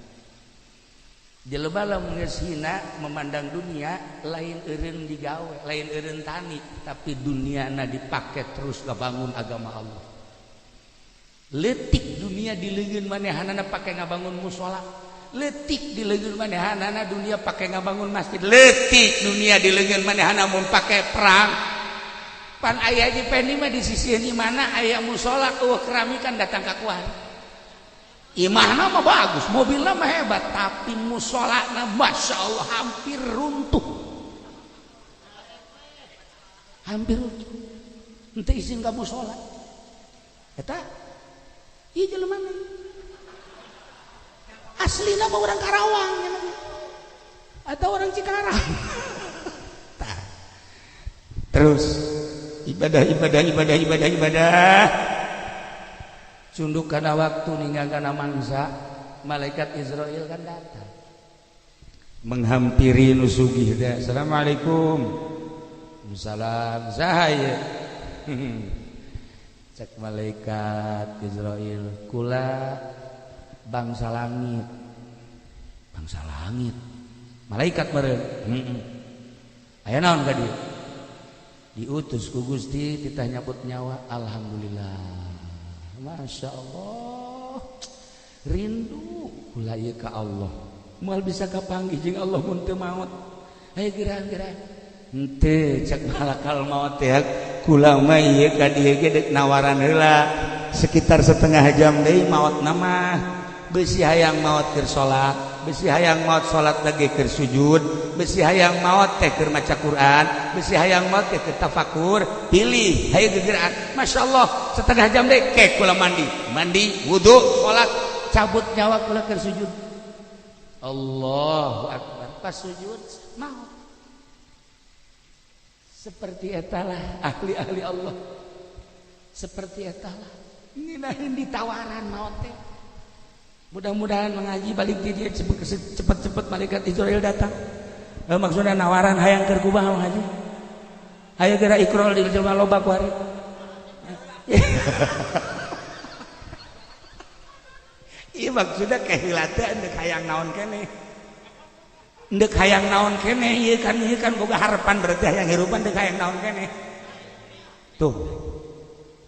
jelema lamun geus hina memandang dunia lain eureun digawe lain eureun tani tapi duniana dipake terus ngabangun agama Allah leutik dunia di leungeun manehanana pake ngabangun mushola leutik di leungeun manehanana dunia pake ngabangun masjid leutik dunia di leungeun manehana mun pake perang pan aya di pendi mah di sisi di mana aya mushola keramikan datang ka kuat imahna mah bagus, mobilna mah hebat, tapi musholana masya Allah hampir runtuh. Ente izin ka mushola. Eta, iya jelema mah. Aslina mah orang Karawang, atau orang Cikarang. Terus ibadah. Cunduk karena waktu ninggal karena mangsa malaikat Israel kan datang menghampiri nu sugih teh. Assalamualaikum. Salam sahaya. Cek malaikat Israel, kula bangsa langit. Bangsa langit. Malaikat meureun. Aya naon ka dieu? Diutus ku Gusti titah nyabut nyawa. Alhamdulillah. Masya Allah. Rindu kula ieu ka Allah. Moal bisa kapanggih jeung Allah mun teu maot. Aya gerang-gerang. Henteu cek malakal maut teh kula mah ieu ka dieu ge deuk nawaran heula sekitar setengah jam deui maotna mah. Beusi hayang maot keur salat, beusi hayang maot salat lagi keur sujud, beusi hayang maot teh keur maca Quran, beusi hayang maot teh keur tafakur, pilih hayu gegeraan. Masyaallah setengah jam deui kek kula mandi, wudu, salat, cabut nyawa kula keur sujud. Allahu akbar. Pas sujud maot. Seperti etalah ahli-ahli Allah. Seperti etalah. Nginahin ditawaran maot teh. Mudah-mudahan mengaji balik di dia cepat-cepat malaikat Israel datang. Maksudnya nawaran hayang keur kumaha ngaji. Hayu geura ikrol di jelema loba ku hari. Iya maksudnya kehilangan dek hayang naon keneh. Dek hayang naon keneh ieu kan boga harapan berarti hayang hirupan dek hayang naon keneh. Tuh.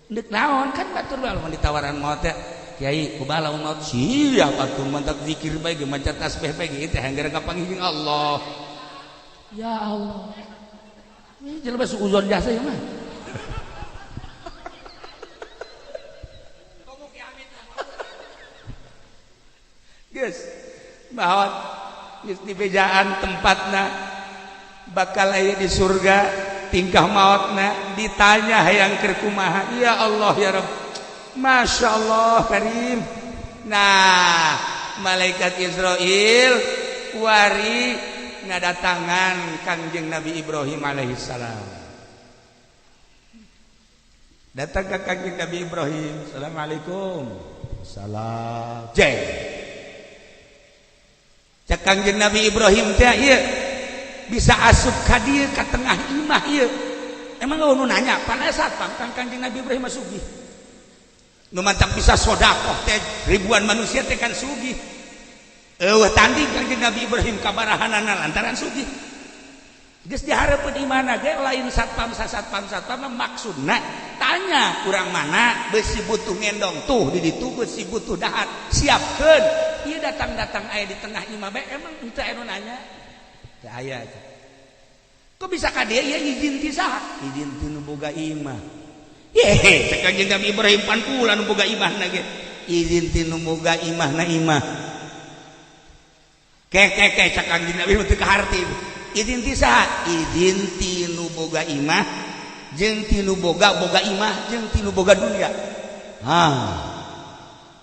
Dek naon kan batur bae mun ditawaran maot teh. Kiai kumaha lamun maot siap atuh mantak zikir bae ge maca tasbih bae ge teh hanggara kapanggih jeung Allah. Ya Allah. Ini jelema suuzon jasa ieu mah. Geus maot geus di bejaan tempatna bakal aya di surga tingkah maotna ditanya hayang keur kumaha. Ya Allah ya Rabb. Masya Allah karim. Nah malaikat Israel wari ngadatangan Kangjeng Nabi Ibrahim alaihissalam. Datang ke Kangjeng Nabi Ibrahim. Assalamualaikum. Salam. Cek Kangjeng Nabi Ibrahim teh ieu bisa asup ka dieu ka tengah imah ieu. Emang nu nanya panesat pang Kangjeng Nabi Ibrahim sugih. Nu mantap bisa sedekah teh ribuan manusia teh kan sugih. Eueuh tanding Kangjeng Nabi Ibrahim kabarahanana lantaran sugih. Geus dihareupeun di mana ge lain satpam maksudna tanya urang mana beusi butuh ngendong tuh di ditu beusi butuh dahar siapkeun. Ieu datang aya di tengah imah bae emang henteu anu nanya. Teu aya eta. Kok bisa ka dieu ieu izin ti saha? Izin ti nu boga imah. Yehe, cek Kangjeng Nabi Ibrahim pan pula nu boga imahna ge. Izin ti nu boga imahna imah. Cek Kangjeng Nabi teu kaharti. Izin ti saha? Izin ti nu boga imah jeung ti nu boga imah jeung ti nu boga dunya.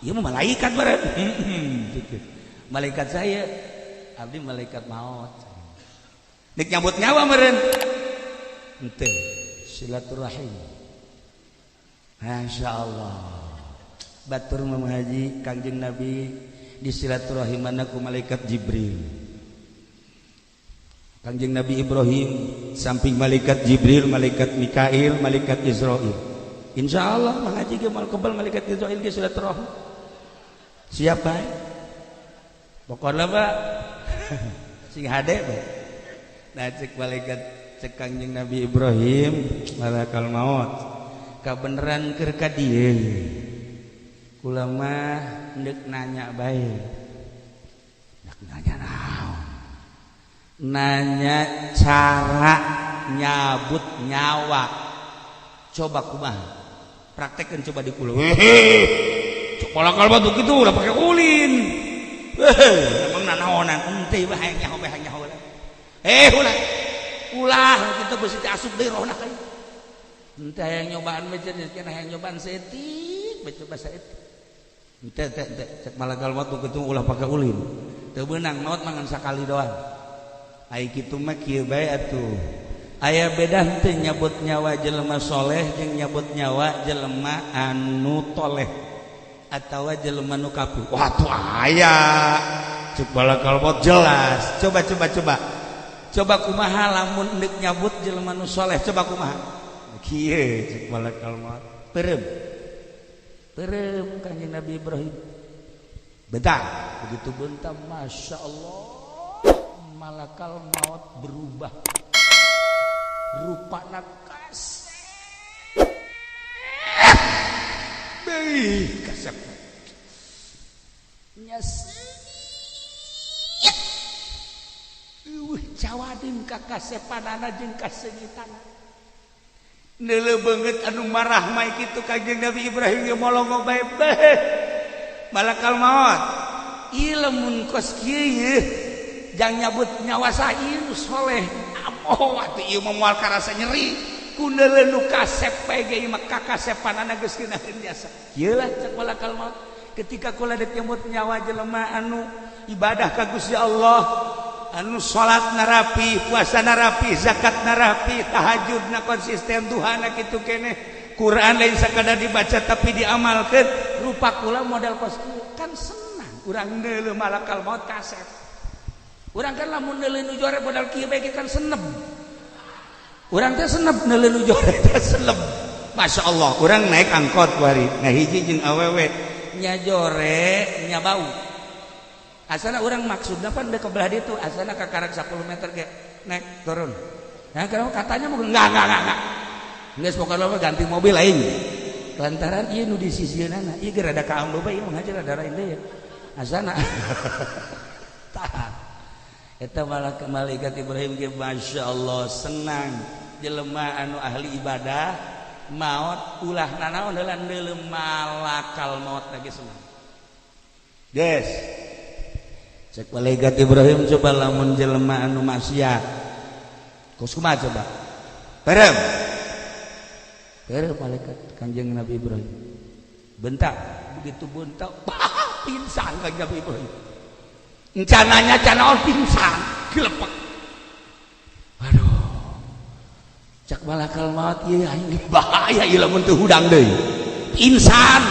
Ieu mah malaikat bareng. Malaikat saya abdi malaikat maut. Nek nyambut nyawa meureun. Henteu silaturahim. Masyaallah. Batur Imam Haji Kangjeng Nabi di silaturahimana ku malaikat Jibril. Kangjeng Nabi Ibrahim samping malaikat Jibril, malaikat Mikail, malaikat Israil. Insyaallah Mang Haji ge moal kebal malaikat Israil ge silaturahim. Siap bae. Pokona Pak. Sing hade bae. Nah cek malaikat cek Kangjeng Nabi Ibrahim malakal maut. Kabeneran keur ka dieu. Kula mah neuk nanya bae. Neuk nanya naon? Nanya cara nyabut nyawa. Coba kumaha? Praktekkeun coba di kula. Coba lakal batu kitu udah pakai ulin. Emang nanaonan henteu bae hayang nyaho. Ulah kitu beusi teh asup deui rohna kali. Henteu hayang nyobaan mah cenah kana hayang nyobaan setik baca bahasa eta. Henteu cek malakal batu kitu ulah pakai ulin. Teu beunang maot mangan sakali doang. Ai kitu mah kieu bae atuh. Aya beda henteu nyabut nyawa jelema soleh jeung nyabut nyawa jelema anu toleh atawa jelema nu kafir. Wah tuh aya. cek balakal maut jelas. Coba kumaha lamun neuk nyabut jelema nu saleh, coba kumaha kieu cek balakal maut perem Kanjeng Nabi Ibrahim bentar begitu bentar Masya Allah malakal maut berubah rupana kasep kasep cawadin kakasepanana jeung kasengitanna neuleuh beungeut anu marah mah kitu Kanjeng Nabi Ibrahim ge molongo bae malakal maut ieu lamun kos kieu jang nyabut nyawa sain soleh amoh atuh ieu moal karasa nyeri ku neuleuh nu kasep bae ge mah kakasepanana geus keunaheun biasa ieu lah cek malakal maut ketika kula dek nyabut nyawa jelema anu ibadah ka Gusti Allah anu salat narapi puasa narapi zakat narapi tahajud na konsisten duhana kitu keneh Quran lain sakadar dibaca tapi diamalkeun rupa kula modal kos kan senang urang neuleuh malakal maut kasep urang kan lamun neuleuh nu jore modal kieu bae kan senep urang teh senep neuleuh nu jore teh senep masyaallah urang naik angkot kuari ngahiji jeung awewe nya jore nya bau asana orang maksudna pan da kebelah ditu asana ka karak 10 meter ge naik turun nah kalau katanya mau enggak geus pokona mah ganti mobil lain lantaran ieu nu di sisieunana ieu ge rada kaam loba ieu mah rada lain deui asana tah eta malaikat Ibrahim ge masyaallah senang jelema anu ahli ibadah maut ulah nanaon heula neuleuh malakal maut lagi senang des cek malaikat Ibrahim coba lamun jelema anu maksiat kos kumaha coba perem malaikat Kanjeng Nabi Ibrahim bentak begitu bentak pingsan Kanjeng Nabi Ibrahim encananya canaon pingsan gelepek aduh cek malakal maut ieu ini bahaya ieu lamun teu hudang deui pingsan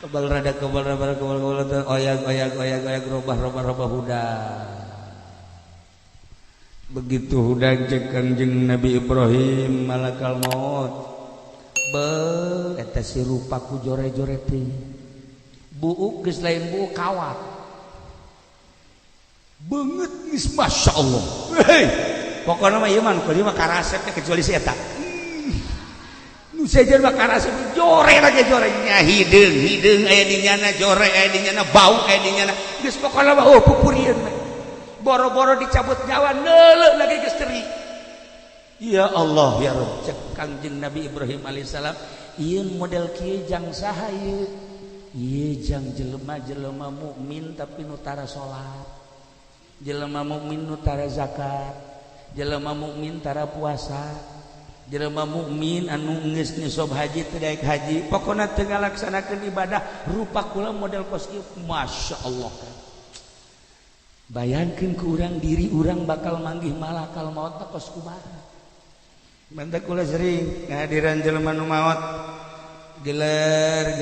kebal oyak robah hudang begitu hudang cek Kanjeng Nabi Ibrahim malakal maut eta si rupa ku jore-jore teh buuk geus lain buuk kawat beungeut geus masyaallah hei pokona mah ieu mah kudu mah karasep teh kecuali si eta nu sejen mah karasep jore lagi jorenya hideung aya di nyana jore aya di nyana bau aya di nyana geus pokona mah pupurieun mah boro-boro dicabut nyawa neuleuh lagi geus teri ya Allah ya Rabb cek Kanjeng Nabi Ibrahim alaihissalam ieu model kieu jang saha ieu jang jelema-jelema mukmin tapi nu tara salat jelema mukmin nu tara zakat jelema mukmin tara puasa jelema mukmin anu geus nisob haji teu daek haji pokona teu ngalaksanakeun ibadah rupa kula model kos kieu masyaallah bayangkeun ku urang diri urang bakal manggih malakal maut teh kos kumaha mantep kula sering ngahadiran jelema nu maot geler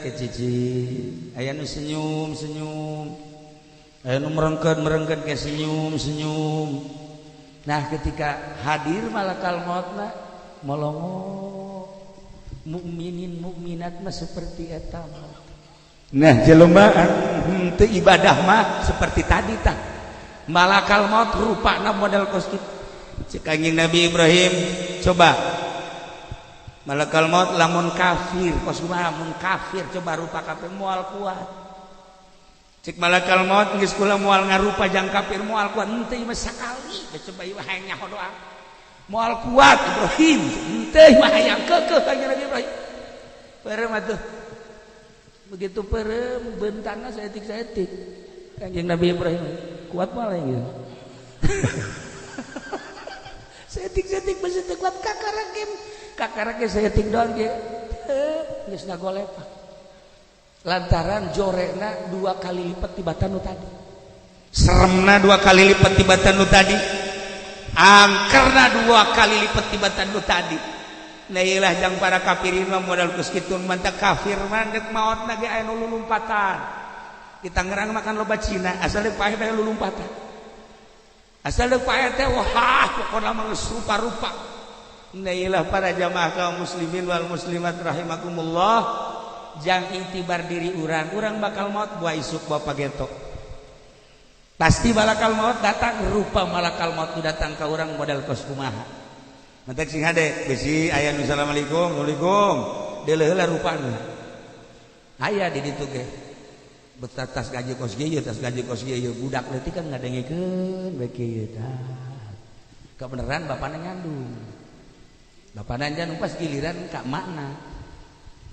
kecici aya nu senyum aya nu merengkeun ke senyum nah ketika hadir malakal mautna molongo mukminin mukminat mah seperti eta nah jelema teu ibadah mah seperti tadi tah malakal maut rupana model kostum cek Kanjeng Nabi Ibrahim coba malakal maut lamun kafir kumaha mun kafir coba rupa kafir moal kuat cek malakal maut geus kula moal ngarupa jang kafir moal kuat henteu mah sakali coba ieu hayang nyaho doa moal kuat Ibrahim henteu mah hayang keukeuh Kanjeng Nabi Ibrahim peureum atuh begitu peureum bentanna saeutik Kanjeng Nabi Ibrahim kuat mah lain gitu setik masih kuat kakarake setik doang ge geus ngagolepak lantaran jorena 2 kali lipat tibatan nu tadi seremna 2 kali lipat tibatan nu tadi angkerna 2 kali lipat tibatan nu tadi nah iyalah jang para kafirin mah modal geus kitu mantap kafir mah deuk maotna ge aya nu lulumpatan di Tangerang makan loba Cina asal deuk paeh teh lulumpatan asal deuk paeh teh wah pokona mah geus rupa-rupa. Nailah para jamaah kaum muslimin wal muslimat rahimakumullah, jang itibar diri urang bakal maut buah isuk bawa pageto. Pasti malakal maut datang, rupa malakal maut datang ka urang modal kos kumaha. Mantek sing hade bisi aya nu assalamualaikum waalaikum deuleuh heula rupana. Aya di ditu ge. Betat tas gaji kos ge tas gaji kos ge budak leutik kan ngadengikeun bae kieu tah. Kebeneran bapana ngandung. Bapana jan pas giliran ka makna.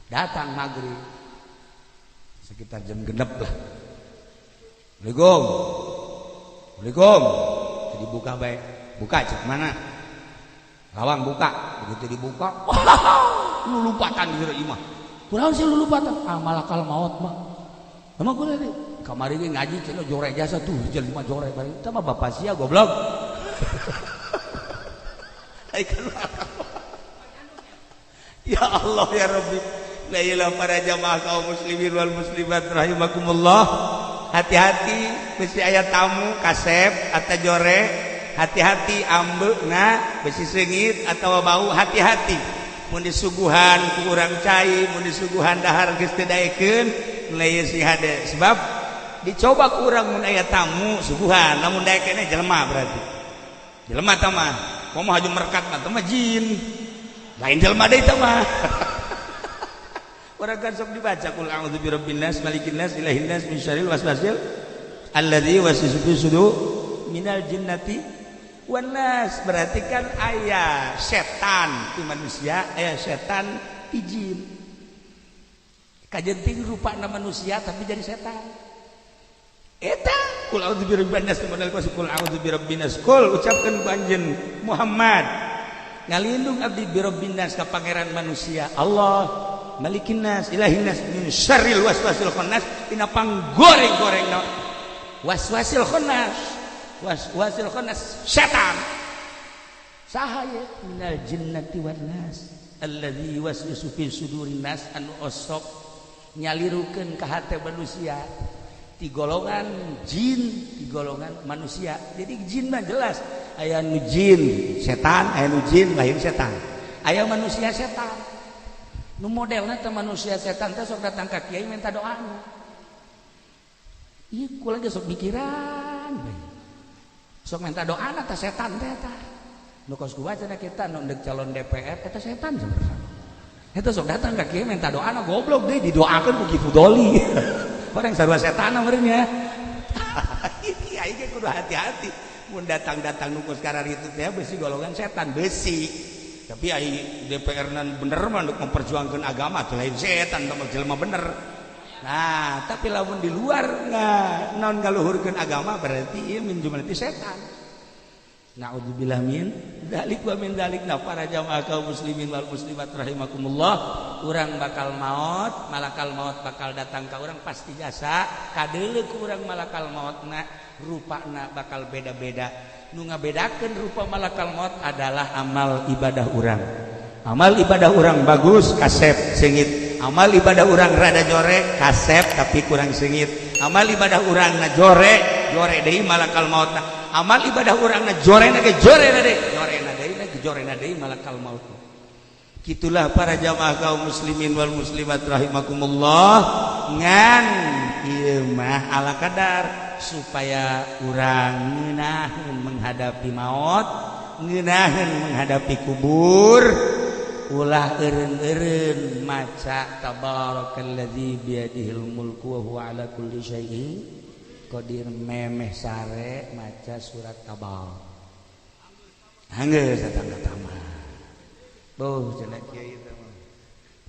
Datang maghrib. Sekitar jam 6 lah. Assalamualaikum. Waalaikum. Dibuka bae. Buka cek mana? Lawang buka, begitu dibuka, lulupatan di imah. Kurang sih lulupatan, malakal maut mah. Emang gue nih, kamari gue ngaji cina jore jasa tuh, jelma jore bari. Sama bapak sia goblok. Ya Allah ya Rabbi, la ilaha para jamaah kaum muslimin wal muslimat rahimakumullah. Hati-hati, mesti aya tamu kasep atau jore. Hati-hati ambeuna besi seungit atawa bau, hati-hati mun disuguhan ku urang cai, mun disuguhan dahar geus teu daekeun lain si hade. Sebab dicoba ku urang mun aya tamu suguhan namun daekeunna jelema, berarti jelema tah mah komo haju merkat mah tah mah jin lain jelema deui tah mah. Urang kan sok dibaca qul a'udzu birabbin nas malikin nas ilahin nas min syarril waswasil alladzi waswisu fi sudur minal jinnati wanas. Berarti kan ayah setan di manusia, ayah setan di jin. Kajenting rupana manusia tapi jadi setan. Eta kul a'udzu birabbin nas modal kul a'udzu birabbin nas. Kul ucapkan panjen Muhammad ngalindung abdi birabbin nas ka pangeran manusia Allah malikin nas ilahin nas min syarril waswasil khannas tina panggoreng-gorengna waswasil khannas. Waswasil khannas setan sahaya minal jinnati wan nas alladzi waswisu fi sudurin nas anu osok nyalirukeun ka hate manusia ti golongan jin ti golongan manusia. Jadi jin mah jelas aya nu jin setan, aya nu jin lahir setan, aya manusia setan. Nu modelna teh manusia setan teh sok datang ka kiai minta doana. Ieu kula ge sok mikiran sok minta doa eta setan teh eta nu kos ku baca kita nu deuk calon DPR eta setan sebenarnya eta sok datang ka kieu minta doa goblok deui didoakeun ku Kitu Doli. Orang sarua setan meureun ya. Kiai ge kudu hati-hati mun datang-datang nu kos kararitu teh besi golongan setan besi. Tapi ai DPR nan bener mah untuk memperjuangkan agama teh lain setan teh jelema bener. Nah, tapi lamun di luar nggak non ngaluhurkeun agama berarti ieu min jumlati setan. Naudzubillah min dzalik wa min dzalik. Nah, para jamaah kaum muslimin wal muslimat rahimakumullah, urang bakal maut, malakal maut bakal datang ka urang pasti jasa. Kadeuleu ku urang malakal mautna rupana bakal beda-beda. Nu ngabedakeun rupa malakal maut adalah amal ibadah urang. Amal ibadah urang bagus kasep seungit. Amal ibadah urang rada jore kasep tapi kurang seungit. Amal ibadah urang na jore deui malakal mautna. Amal ibadah urang na jore na ge jorena deui malakal maut. Kitulah para jamaah kaum muslimin wal muslimat rahimakumullah, ngan ieu mah ala kadar supaya urang ngeunaheun menghadapi maut, ngeunaheun menghadapi kubur. Ulah eureun-eureun maca tabarakalladzi biyadihil mulku wa huwa ala kulli syai'in qadir memeh sare maca surat Tabal. Hanggeus datang-datang mah. Boh cenah kiai teh mah.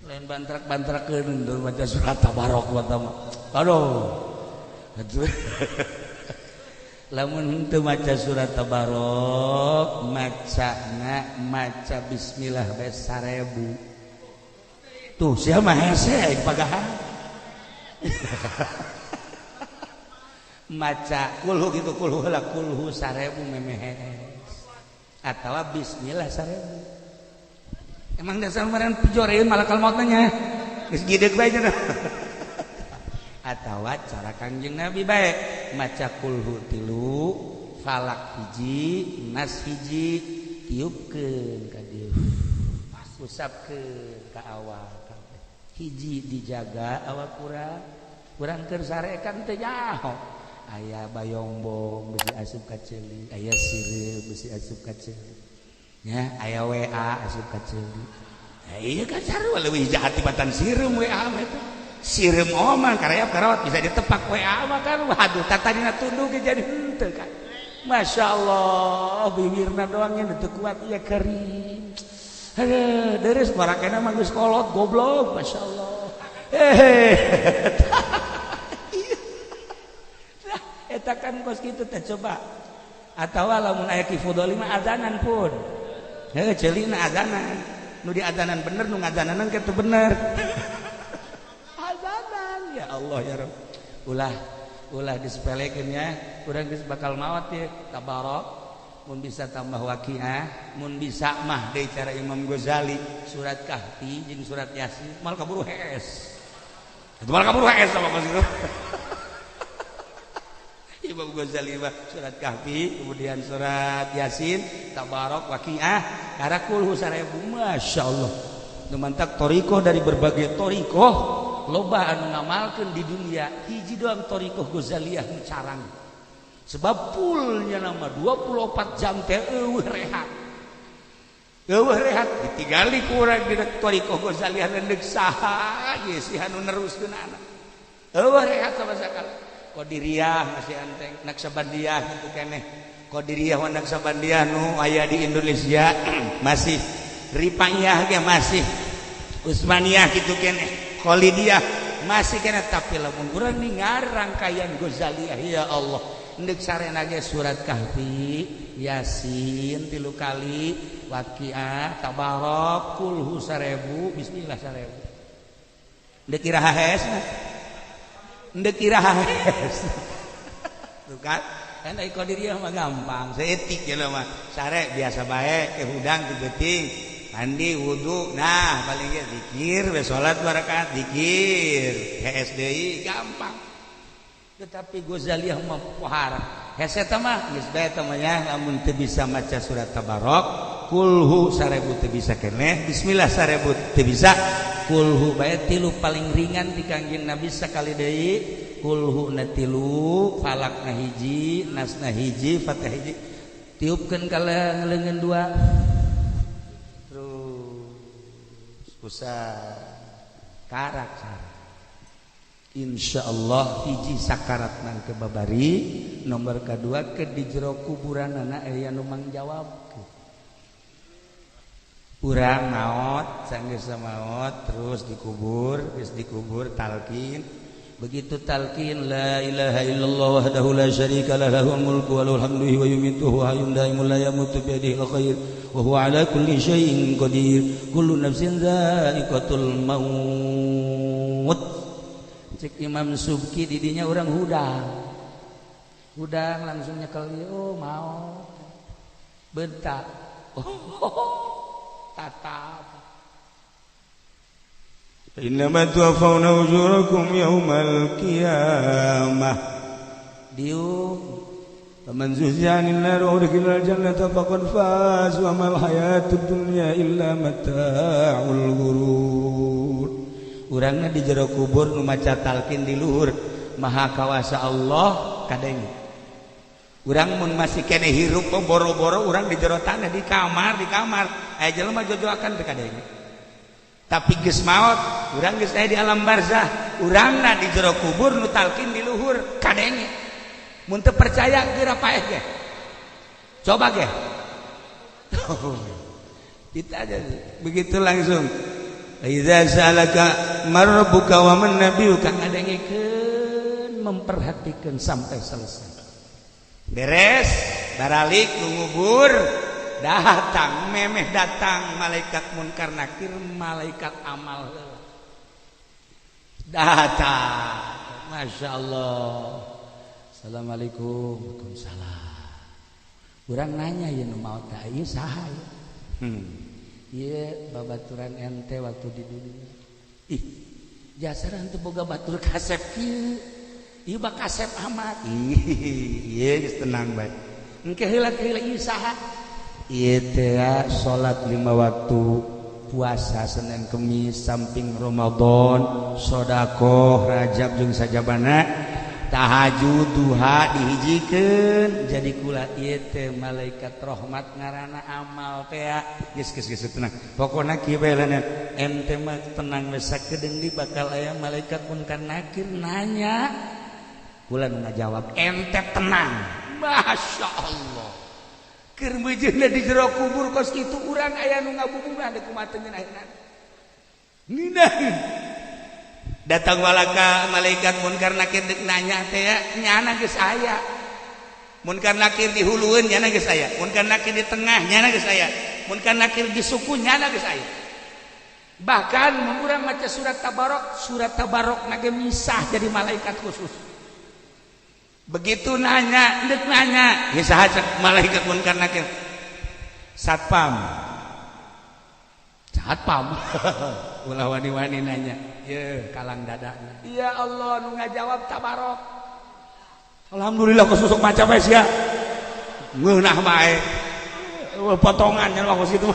Lain bantrak-bantrakeun teu maca surat Tabarok wa tah mah. Aduh. Lamun teu maca surat Tabarok, maca bismillah bae 1000. Tuh, sia mah hese pagahan. Maca kulhu gitu, kulhu 1000 memehes. Atawa bismillah 1000. Emang dasar meureun pijoreun malakal maut nya. Geus gideg bae cenah. atawa cara Kangjeng Nabi baik maca kulhu 3 falak hiji nas hiji tiupkeun ka dieu usapkeun ka awak hiji dijaga awak urang keur sarekan teh nyaho aya bayombong bisi asup ka ceuli aya sireum bisi asup ka ceuli nya aya WA asup ka ceuli ieu kan sarua leuwih jahat tibatan sireum WA mah eta sireum omang karayap karawat bisa ditepak WA mah kan waduh tatadina tunduk jadi henteu kan masyaallah bibirna doang yang teu kuat ieu kering aduh deres barakena mah geus kolot goblok masyaallah nah eta kan kos kitu teh coba atawa lamun aya kifudoli mah azanan pun ceulina azanan nu di azanan bener nu ngazananan kitu bener ya Allah ya Rabb ulah disepelekeun ya urang geus bakal maot ya tabarok mun bisa tambah waqiah mun bisa mah deui cara Imam Ghazali surat Kahfi jeung surat Yasin mal kaburu hees itu mal kaburu hees sama kos itu Imam Ghazali mah surat Kahfi kemudian surat Yasin tabarok waqiah karakul 1000 masyaallah nu mantak thariqah dari berbagai thariqah loba anu ngamalkeun di dunia hiji doang thariqah Ghazaliyah nu carang sebab pulnya nama 24 jam teh eueuh rehat ditinggali ku urang di thariqah Ghazaliyah leundeuk saha ge si anu neruskeun anak eueuh rehat sama sakala Qadiriyah masih enteng Naqsabandiyah kitu keneh Qadiriyah wa Naqsabandiyah nu aya di Indonesia masih Rifaiyah ge masih Utsmaniyah kitu keneh Khalidiyah masih kena tapi lamun urang ningali rangkaian Ghazaliyah ya Allah endek sarena ge surat Kahfi Yasin 3 kali waqiah tabarok kulhu 1000 bismillah 1000 endek iraha hees endek iraha hees tuh kan kan ai Qadiriyah mah gampang seetik ya mah sare biasa bae ke hudang di geuting mandi wudu nah paling ge zikir we salat 2 rakaat zikir HSDI gampang tetapi Ghazaliyah mah pohar hese teh mah geus bae teh mah ya lamun teu bisa maca surat tabarok kulhu 1000 teu bisa keneh bismillah 1000 teu bisa kulhu bae 3 paling ringan di Kangjeng Nabi sakali deui kulhu na 3 falakna hiji nasna hiji fatihah hiji tiupkeun ka leungeun 2 usah karak insyaallah hiji sakarat nang kebabari nomor kedua ke di jero kuburan anak aya nu mangjawab urang maot sanggeus maot terus dikubur geus dikubur talqin begitu talqin la ilaha illallah wahdahu la syarika lah lahul mulku wa lahul hamdu wa yumiituhu hayyun daimul la yamutu bi yadihi alkhair wa huwa ala kulli syai'in qadir kullu nafsin dha'iqatul maut cek Imam Subki di dinya urang hudang langsung nyekel oh mau bentak tatap innama tuwaffawna ujurakum yaumal qiyamah diu faman zuhziha 'anil nar wa udkhilal jannata faqad faz wa mal hayatud dunya illa mata'ul ghurur urangna di jero kubur nu maca talqin di luhur maha kawasa Allah kadeng urang mun masih keneh hirup boro-boro urang di jero tanah di kamar aya jelema jojoakan teh kadeng tapi geus maot urang geus aya di alam barzah urangna di jero kubur nu talqin di luhur kadenge mun teu percaya geura paeh ge coba ge kita aja begitu langsung idza salaka marbuka wa man nabiyuka ngadengekeun memperhatikan sampai selesai beres baralik ngubur datang memeh datang malaikat munkar nakir malaikat amal datang masyaallah assalamualaikum waalaikumsalam urang nanya ye nu maot teh ieu saha ya ieu babaturan ente waktu di dunia ih jasaran teu boga batur kasep kieu ieu bak kasep amat ieu geus tenang bae engke heula ieu saha ieu teh salat 5 waktu puasa Senin Kemis samping Ramadan sedekah Rajab jeung sajabana tahajud duha dihijikeun jadi kula ieu teh malaikat rahmat ngaranna amal teh geus tenang pokona kieu bae ente mah tenang we sakedeung di bakal aya malaikat munkar nakir nanya kula nu ngajawab ente tenang masyaallah keur beujeuhna di jero kubur kos kitu urang aya nu ngabubungna di kumaha teu ngeunahna ngeunaheun datang walaka malaikat munkar nakir deuk nanya teh nyana geus aya munkar nakir di hulueun nyana geus aya munkar nakir di tengah nyana geus aya munkar nakir di suku nyana geus aya bahkan mun urang maca surat tabarok nage misah jadi malaikat khusus begitu nanya deuk nanya geus saha malaikat munkar nakir satpam ulah wani-wani nanya ye kalang dadana ya Allah nu ngajawab tabarok alhamdulillah kesusuk maca bae sia ngeunah bae potongan nya waktu situ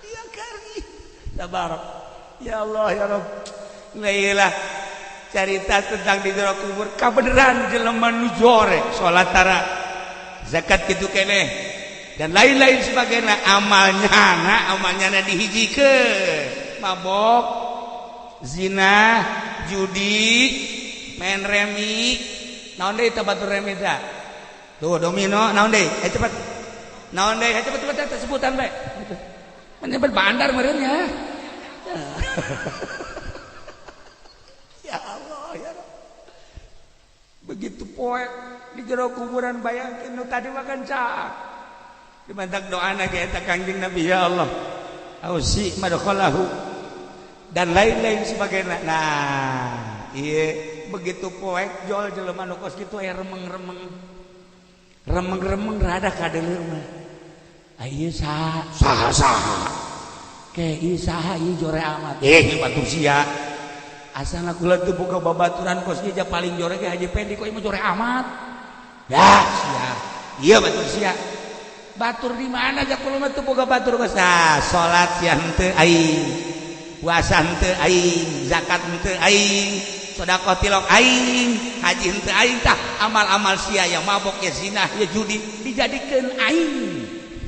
ya kari tabarok ya Allah ya Rabb lailah carita tentang di jero kubur kabeneran jelema nu jore salat tara zakat kitu keneh dan lain-lain sebagainya amalnya dihijikeun mabok zina judi main remi naon deui teh batur remi teh tuh domino naon deui cepet naon deui cepet sebutan bae menyebut bandar meureun ya ya Allah ya Rabb begitu poe di jero kuburan bayangkeun nu tadi makan caak dimantak doana ge eta Kangjeng Nabi ya Allah ausi madkhalahu dan lain-lain sebagainya. Nah, iya begitu poek jol jelema nu kos kitu aya remeng rada kadeuleur mah. Ieu saha ke ieu saha ieu jore amat. Batur sia. Asana kula teu boga babaturan kos ieu paling jore ge Haji Pendi kok ieu jore amat. Ya sia. Iya batur sia. Batur di mana aja kula mah teu boga batur kos. Salat sia henteu aing. Puasa henteu aing, zakat henteu aing, sedekah tilok aing, haji henteu aing tah amal-amal sia yang mabok ya zina ya judi dijadikeun aing.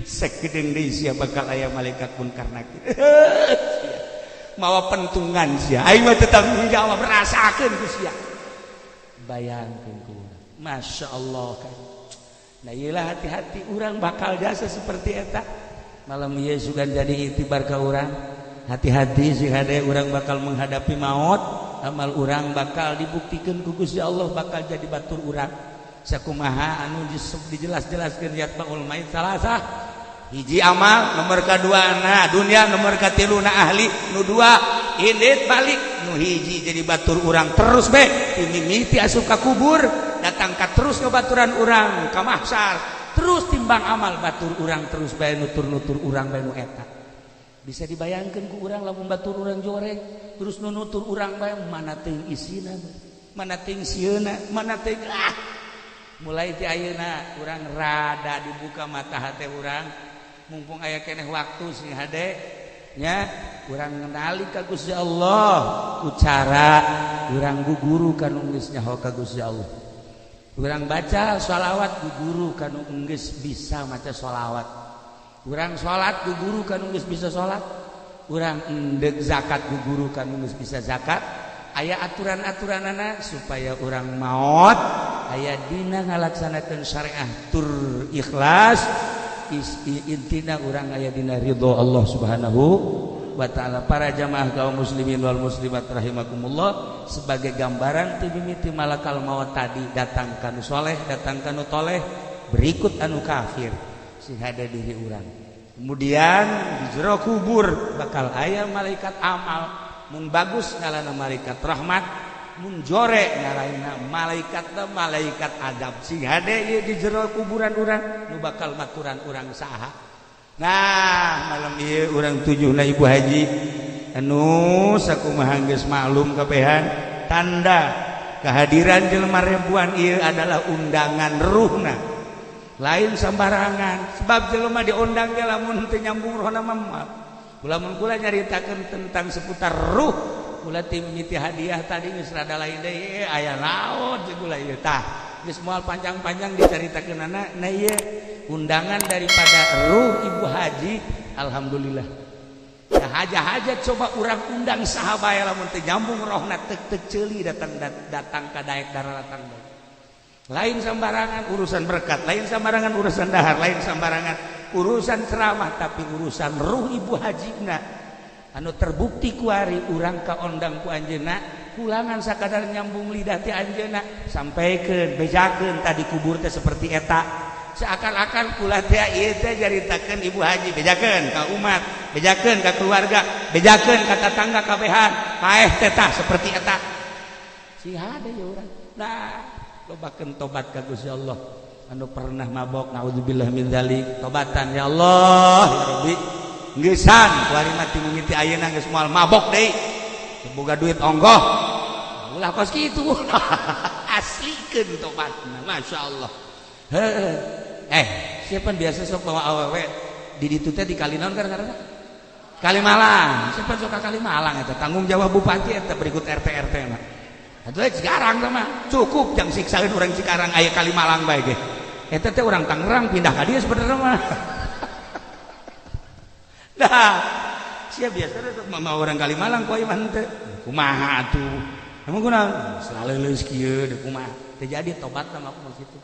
Sakedeung deui sia bakal aya malaikat munkar nakir. Mawa pentungan sia. Aing mah teu tanggung jawab rasakeun ku sia. Bayangkeun ku urang. Masyaallah kan. Nah iyalah hati-hati urang bakal jasa seperti eta. Malam ieu sugan jadi itibar ka urang. Hati-hati sih hade orang bakal menghadapi maut amal orang bakal dibuktikan ku Gusti Allah bakal jadi batur urang sakumaha anu dijelas-jelaskeun yatbaul mait salasa hiji amal nomor kaduana dunia nomor katiluna ahli nu dua indit balik nu hiji jadi batur urang terus be mimiti asup ka kubur datang ka terus ke baturan urang ka mahsyar terus timbang amal batur urang terus bae nutur-nutur urang bae nu eta bisa dibayangkan ku urang lamun batur urang joreng terus nunutur urang bae mana teuing isina mana teuing sieuna mana teuing mulai ti ayeuna urang rada dibuka mata hate urang mumpung aya keneh waktu sing hade nya urang ngenali ka Gusti Allah ku cara urang guguru kanu geus nyaho ka Gusti Allah urang baca shalawat guguru kanu geus bisa maca shalawat urang sholat ku guru kanu geus bisa sholat urang endeg zakat ku guru kanu geus bisa zakat aya aturan-aturanana supaya urang maot aya dina ngalaksanakeun syariah tur ikhlas intina urang aya dina ridho Allah Subhanahu wa taala. Para jamaah kaum muslimin wal muslimat rahimakumullah sebagai gambaran ti mimiti malakal maut tadi datang kanu soleh datang kanu toleh berikut anu kafir si hada diri urang. Kemudian di jero kubur bakal aya malaikat amal mun bagus ngaranna malaikat rahmat mun jore ngaranna malaikat adab si hade ieu di jero kuburan urang nu bakal maturan urang saha. Nah malam ieu urang tujuhna ibu haji anu sakumaha geus maklum kabehan tanda kehadiran jelema ribuan ieu adalah undangan ruhna lain sembarangan sebab jelema diundang ge lamun teu nyambung rohna mah mun kula nyaritakeun tentang seputar ruh kula timiti hadiah tadi geus rada lain deui aya naon jeung kula ieu tah geus moal panjang-panjang dicaritakeun na ieu undangan daripada ruh Ibu Haji alhamdulillah ya haja-haja coba urang undang sahabat lamun teu nyambung rohna teu ceuli datang ka daek daratan lain sembarangan urusan berkat lain sembarangan urusan dahar lain sembarangan urusan ceramah tapi urusan ruh Ibu Hajina anu terbukti kuari urang kaondang ku anjeunna kulangan sakadar nyambung lidah ti anjeunna sampaikeun bejakeun tadi kubur teh seperti eta seakan-akan kula teh ieu teh jaritakeun Ibu Haji bejakeun ka umat bejakeun ka keluarga bejakeun ka tetangga kabehan paeh teh tah seperti eta si hade ya urang nah lobakeun tobat ka Gusti Allah anu pernah mabok naudzubillah min dzalik tobatan ya Allah ya Rabbi geussan kuari mati mimiti ayeuna geus moal mabok deui boga duit onggoh ulah kos kitu aslikeun tobatna masyaallah siapa biasa sok bawa awewe di ditu teh di Kalinaon karena Kalimalang siapa sok ka Kalimalang eta tanggung jawab bupati eta berikut RT mah atuh Cikarang mah cukup jang siksaeun urang Cikarang aya Kalimalang bae ge eta teh urang Tangerang pindah ka dieu sebenarnya mah dah sia biasa sok mah urang Kalimalang ku ieu mah teh kumaha atuh emang kunaon saleuleus kieu deuk kumaha teh jadi tobatna mah kumaha kitu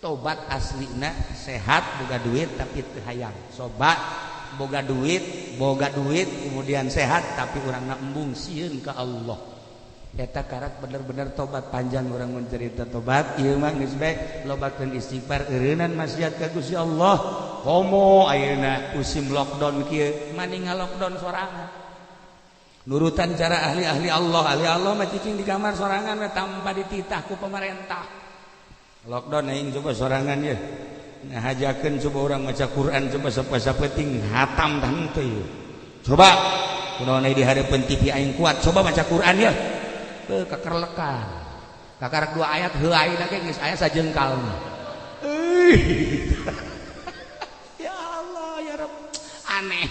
tobat aslina sehat boga duit tapi teu hayang sobat boga duit kemudian sehat tapi urangna embung sieun ka Allah eta karak bener-bener tobat panjang urang mun cerita tobat ieu mah geus bae lobakeun istighfar eureunan maksiat ka Gusti Allah komo ayeuna musim lockdown kieu mani ngalockdown sorangan nurutan cara ahli Allah mah cicing di kamar sorangan tanpa dititah ku pemerintah lockdown aing coba sorangan ya ngahajakeun coba orang maca Quran coba sapeting hatam teh teu coba kunaon di hareupeun TV aing kuat coba maca Quran ya teu kakerlekan kakarak 2 ayat heuh ayeuna ge geus aya sajengkal ya Allah ya Rabb aneh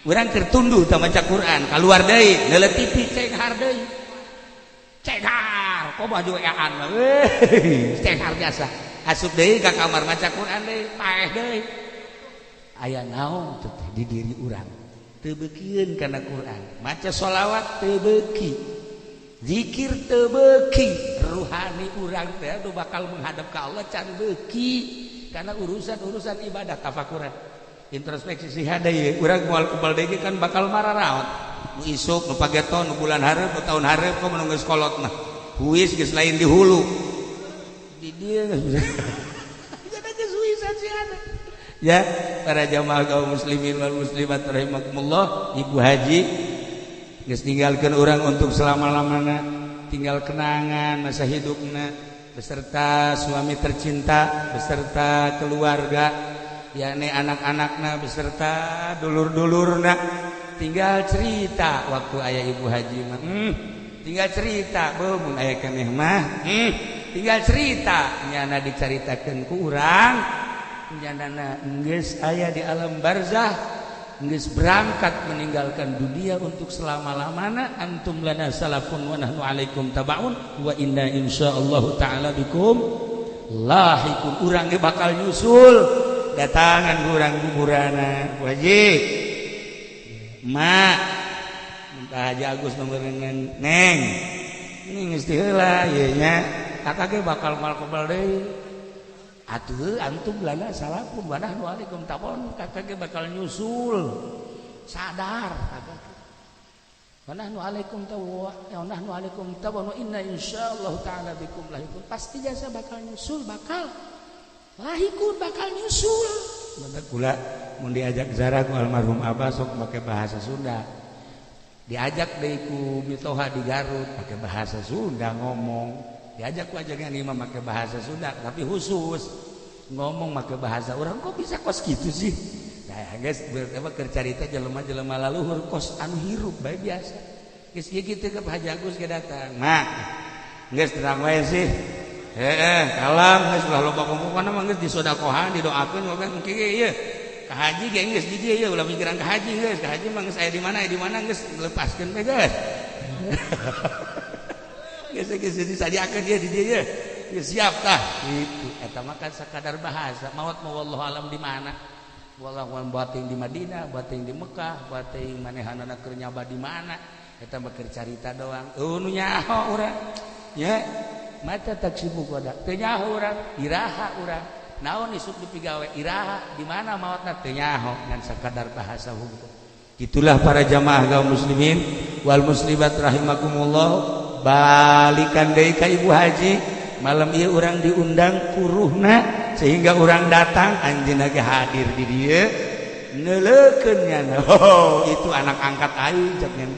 urang keur tunduh teh maca Quran kaluar deui leuleuh TV cenghar deui cenghar kok baju eaan mah cenghar biasa asup deui ka kamar maca Quran deui paeh deui aya naon teh di diri urang teu beukieun kana Quran maca sholawat teu beuki zikir teu beuki ruhani urang teh anu bakal menghadap ka Allah can beuki kana urusan ibadah tafakuran introspeksi si hade urang moal kubal deui kan bakal mararaot nu isuk nu pageton nu bulan hareup nu taun hareup kok menunggu sekolotna huis geus lain di hulu di dieu jadi kesuwisan si ada ya para jamaah kaum muslimin wal muslimat rahimakumullah Ibu Haji geus ninggalkeun urang untuk selama-lamana tinggal kenangan masa hidupna beserta suami tercinta beserta keluarga yakni anak-anakna beserta dulur-dulurna tinggal cerita waktu ayah Ibu Haji mah tinggal cerita mun aya keneh mah tinggal cerita nyana dicaritakeun ku urang nyanana geus aya di alam barzah geus berangkat meninggalkan dunia untuk selama-lamana antum lana salafun wa nahnu alaikum tabaun wa inna insyaallah taala bikum lahikum urang ge bakal nyusul datangan urang kuburana wajib mak minta Haji Agus nomeureun neng ini geus heula ieu nya kakak ge bakal mal kobal deui atuh antum lana salafun wa nahnu alaikum tabun kakak ge bakal nyusul sadar kakak wa nahnu alaikum tabun ya nahnu alaikum tabun wa inna insyaallah taala bikum lahikun pasti jasa bakal nyusul bakal lahikun bakal nyusul mantap kula mun diajak ziarah ku almarhum Abah sok make bahasa Sunda diajak deui ku mitoha di Garut pakai bahasa Sunda ngomong diajak ku ajakan imam pakai bahasa Sunda tapi khusus ngomong pakai bahasa orang kok bisa kos gitu sih Nah, guys, keur carita jelema-jelema laluhur kos anu hirup bae biasa. Geus ieu kitu ke Haji Agus ge datang. Nah, geus terang wae sih. Kalem geus ulah loba kumpulna mah geus disodakohan, didoakeun mungkin ieu. Ka haji ge geus di dieu ulah mikiran ka haji geus. Ka haji mah geus aya di mana geus lepaskeun we geus. Geus disadiakeun dia di dieu. Geus siap tah. Gitu. Eta mah kan sakadar bahasa. Maot mah wallahu alam di mana. Wallahu alam bating di Madinah, bating di Mekah, bating manehanana keur nyaba di mana. Eta mah keur carita doang. Nu nyaho urang. Ya. Mata taksibu koda. Teu nyaho urang, iraha urang. Naon isuk dipigawe iraha di mana maotna teu nyaho ngan sakadar bahasa hukum. Itulah para jamaah kaum muslimin wal muslimat rahimakumullah, balikan deui ka Ibu Haji. Malam ieu urang diundang puruhna sehingga urang datang anjeunna ge hadir di dieu neuleukeun nya. Oh, itu anak angkat aing cek nya.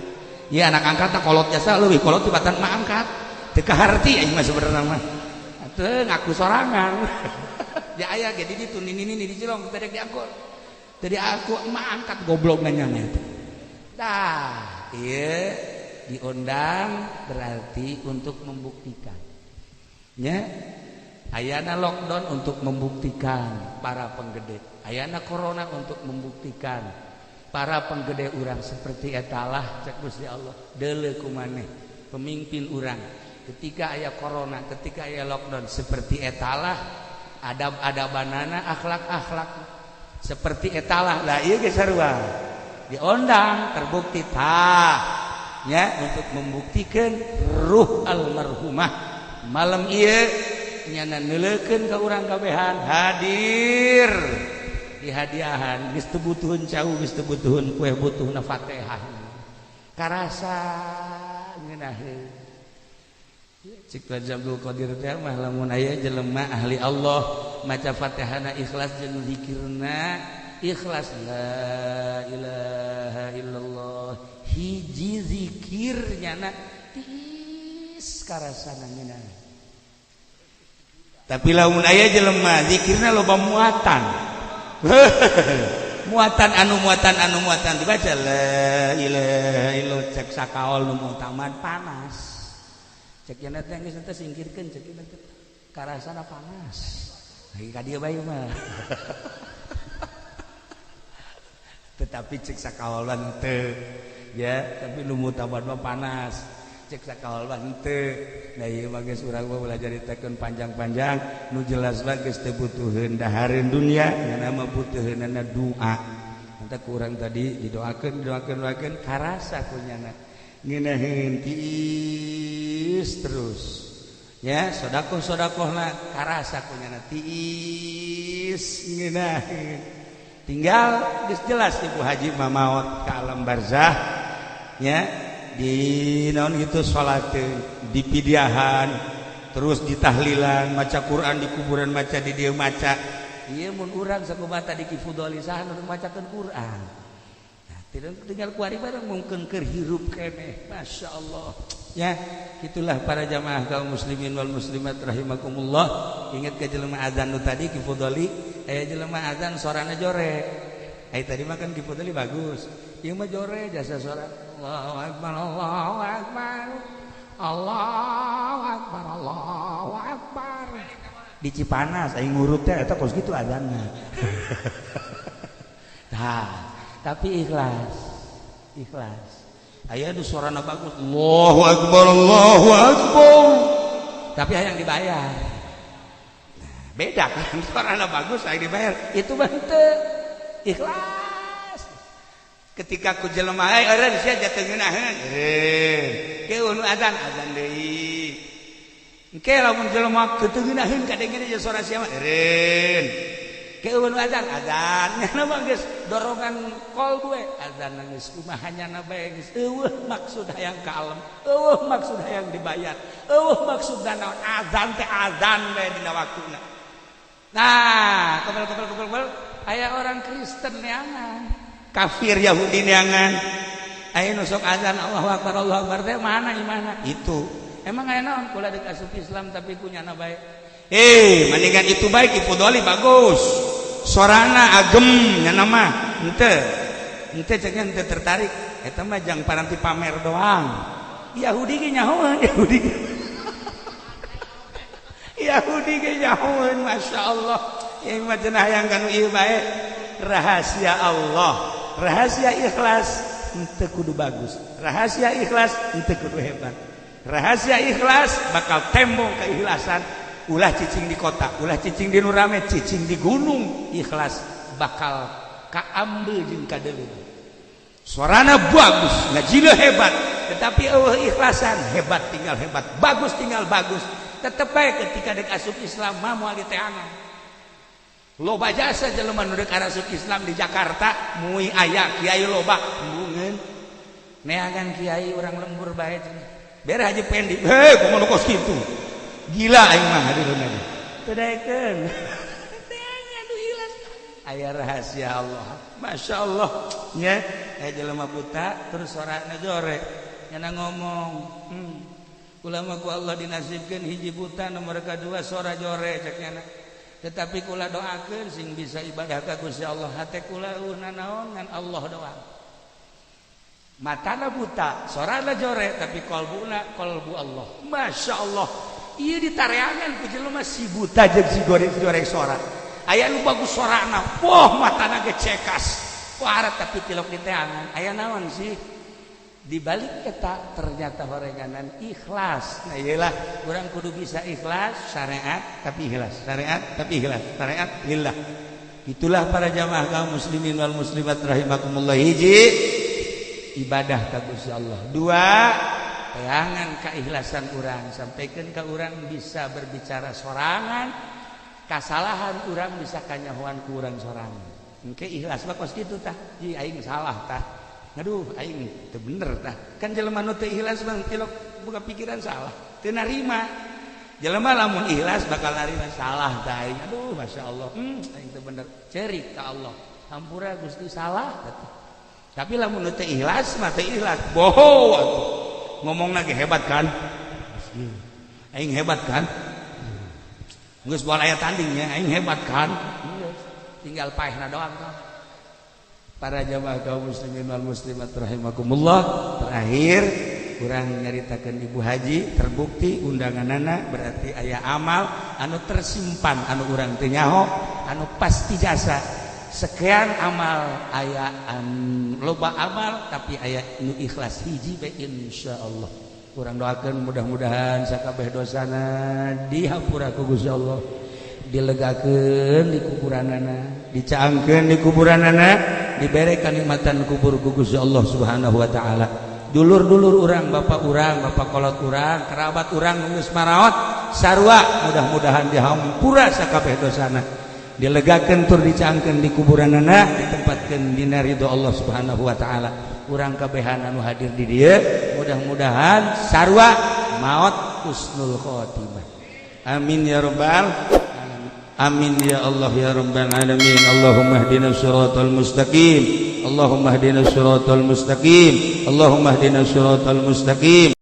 Ieu anak angkatna kolot jasa leuwih kolot tibatan mah angkat. Teu kaharti aing mah sebenarnya mah. Teu ngaku sorangan. Ya aya ge di ditu nini di Cilong teu diangkut. Teu diangkut mah angkat goblok nanya teh. Dah, ieu diundang berarti untuk membuktikan. Ya. Ayana lockdown untuk membuktikan para penggede. Ayana corona untuk membuktikan para penggede urang seperti etalah cek Gusti Allah. Deuleu ku maneh pemimpin urang. Ketika aya corona, ketika aya lockdown seperti etalah adab-adabanana, akhlak-akhlak seperti etalah. Lah ieu ge sarua. Diundang terbukti tah ya untuk membuktikan ruh almarhumah. Malam ieu nyana neuleukeun ka urang kabehan hadir di hadiahan geus teu butuhun cau, geus teu butuhun kue, butuhna Fatihah. Karasa ngeunaheun. Cik Raja Abdul Qadir teh mah lamun aya jelema ahli Allah maca Fatihahna ikhlas jeung zikirna ikhlas la ilaha illallah hiji zikir nyana tis karasana ngeunah. Tapi lamun aya jelema zikirna loba muatan. muatan dibaca la ilaha illallah cek sakaol nu mutamad panas. Cek yana teh geus teh singkirkeun cek yana teh karasana panas. Lagi ka dieu bae mah. Tetapi cek sakaolan teu ya, tapi nu mutamad mah panas. Cek sakaolan teu. Nah ieu mah geus urang mah belajar ditekeun panjang-panjang nu jelas mah geus teu butuheun dahareun dunia, nya mah butuheunana doa. Anta ku urang tadi didoakeun karasa ku nyana. Ngeunaheun tiis terus ya sodakoh-sodakohna karasa kunyana tiis ngeunaheun tinggal geus jelas Ibu Haji mamaot ka alam barzah ya di naon kitu salateun di pidiahan terus di tahlilan maca Quran di kuburan maca di dieu maca ieu mun urang sakubata di Kifudoli saha nu macakeun Quran. Tinggal kuari bareng mungkin kerhirup keneh, masya Allah. Ya, itulah para jamaah kaum muslimin wal muslimat rahimakumullah. Ingat ke jelema azan nu tadi Kifudoli, jelema azan suarana jore. Tadi makan Kifudoli bagus. Ieu mah jore jasa suara. Allahu akbar, Allahu akbar. Allahu akbar, Allahu akbar. Di Cipanas aing ngurut teh eta kos kitu azanna. Tah tapi ikhlas aya nu suarana bagus Allahu akbar tapi hayang dibayar. Nah, beda kan suarana bagus hayang dibayar itu mah teu ikhlas. Ketika ku jelema eureun sia jatuh ngeunaheun ke unu azan deui engke lamun jelema teu ngeunaheun kadenge jeung suara sia mah eureun keueun azan nya mah geus dorongan kol gue azan geus kumahanya bae geus eueuh maksud hayang kalem eueuh maksud hayang dibayar eueuh maksudna naon azan teh azan bae dina waktuna. Nah kebal aya orang Kristen neangan kafir Yahudi neangan aya nu sok azan Allahu akbar teh mana imana itu emang aya naon kula deuk asup Islam tapi kunyana bae. Mendingan itu baik Kifudoli bagus. Sorana agem nya nama ente ceknya ente tertarik eta mah jang paranti pamer doang. Yahudi ge nyahoeun Yahudi ge nyahoeun masyaallah. Yang mah cenah hayang kanu ieu bae rahasia Allah, rahasia ikhlas ente kudu bagus, rahasia ikhlas ente kudu hebat. Rahasia ikhlas bakal tembok keikhlasan, ulah cicing di kota, ulah cicing di nu rame, cicing di gunung, ikhlas bakal kaambeul jeung kadeuleu. Suarana bagus, ngajina hebat, tetapi eueuh ikhlasan hebat tinggal hebat, bagus tinggal bagus. Tetep bae ketika dek asup Islam mah moal diteangan. Loba jasa jelema nu dek asup Islam di Jakarta, muih aya kiai loba, embungeun. Neangan kiai urang lembur bae cenah. Bere Haji Pendi, hei kumaha kos kitu. Gila aing mah hadireuna. Teu daekeun. Aya rahasia Allah. Masya Allah nya jelema buta terus sorana jore nyana ngomong ulama ku Allah dinasibkeun hiji buta nomor kadua sora jore cek nyana tetapi kula doakeun sing bisa ibadah ka Gusti Allah hate kula nanaon ngan Allah doang matana buta sorana jore tapi qalbuna qalbu Allah. Masya Allah ieu ditareangan ku jelema si buta jeung si goreng sora. Aya nu bagus sorana, poh matana ge cekas. Warat tapi tilok diteangan. Aya naon sih? Di balik eta ternyata horenganan ikhlas. Nah iyalah urang kudu bisa ikhlas, syariat tapi ikhlas, syariat tapi ikhlas, syariat lillah. Itulah para jamaah kaum muslimin wal muslimat rahimakumullah. Hiji ibadah ka Gusti Allah. Dua teangan keikhlasan urang, sampaikeun ka urang bisa berbicara sorangan. Kasalahan urang bisa kanyahoan ku urang sorangan. Engke ikhlas mah kos kitu tah. Ji aing salah tah. Aduh aing teu bener tah. Kan jelema nu teu ikhlas mah tilok boga pikiran salah, teu narima. Jelema lamun ikhlas bakal narima salah tah aing. Aduh masyaallah. Aing teu bener. Cerik ka Allah. Hampura Gusti salah atuh. Tapi lamun nu teu ikhlas mah teu ikhlas. Boho atuh. Ngomongna ge hebat kan? Aing hebat kan? Geus boal aya tandingnya, aing hebat kan? Tinggal paehna doang kan. Para jamaah kaum muslimin wal muslimat rahimakumullah, terakhir urang nyaritakeun Ibu Haji terbukti undanganana berarti aya amal anu tersimpan anu urang teu nyaho, anu pasti jasa. Sekian amal aya loba amal tapi aya nu ikhlas hiji bae insyaallah. Kurang doakan mudah-mudahan sakabeh dosana dihampura ku Gusti Allah, dilegakeun di kuburanana, dicaangkeun di kuburanana, dibere kanikmatan kubur ku Gusti Allah Subhanahu wa taala. Dulur-dulur urang, bapak kolot urang, kerabat urang nu geus maraot sarua mudah-mudahan dihampura sakabeh dosana. Dilegakeun tur dicaangkeun di kuburanana, ditempatkeun dina ridho Allah Subhanahu wa taala. Urang kabehan anu hadir di dieu mudah-mudahan sarua maot husnul khotimah. Amin ya rabbal alamin. Amin ya Allah ya rabbal alamin. Allahumma ihdinas siratal mustaqim. Allahumma ihdinas siratal mustaqim. Allahumma ihdinas siratal mustaqim.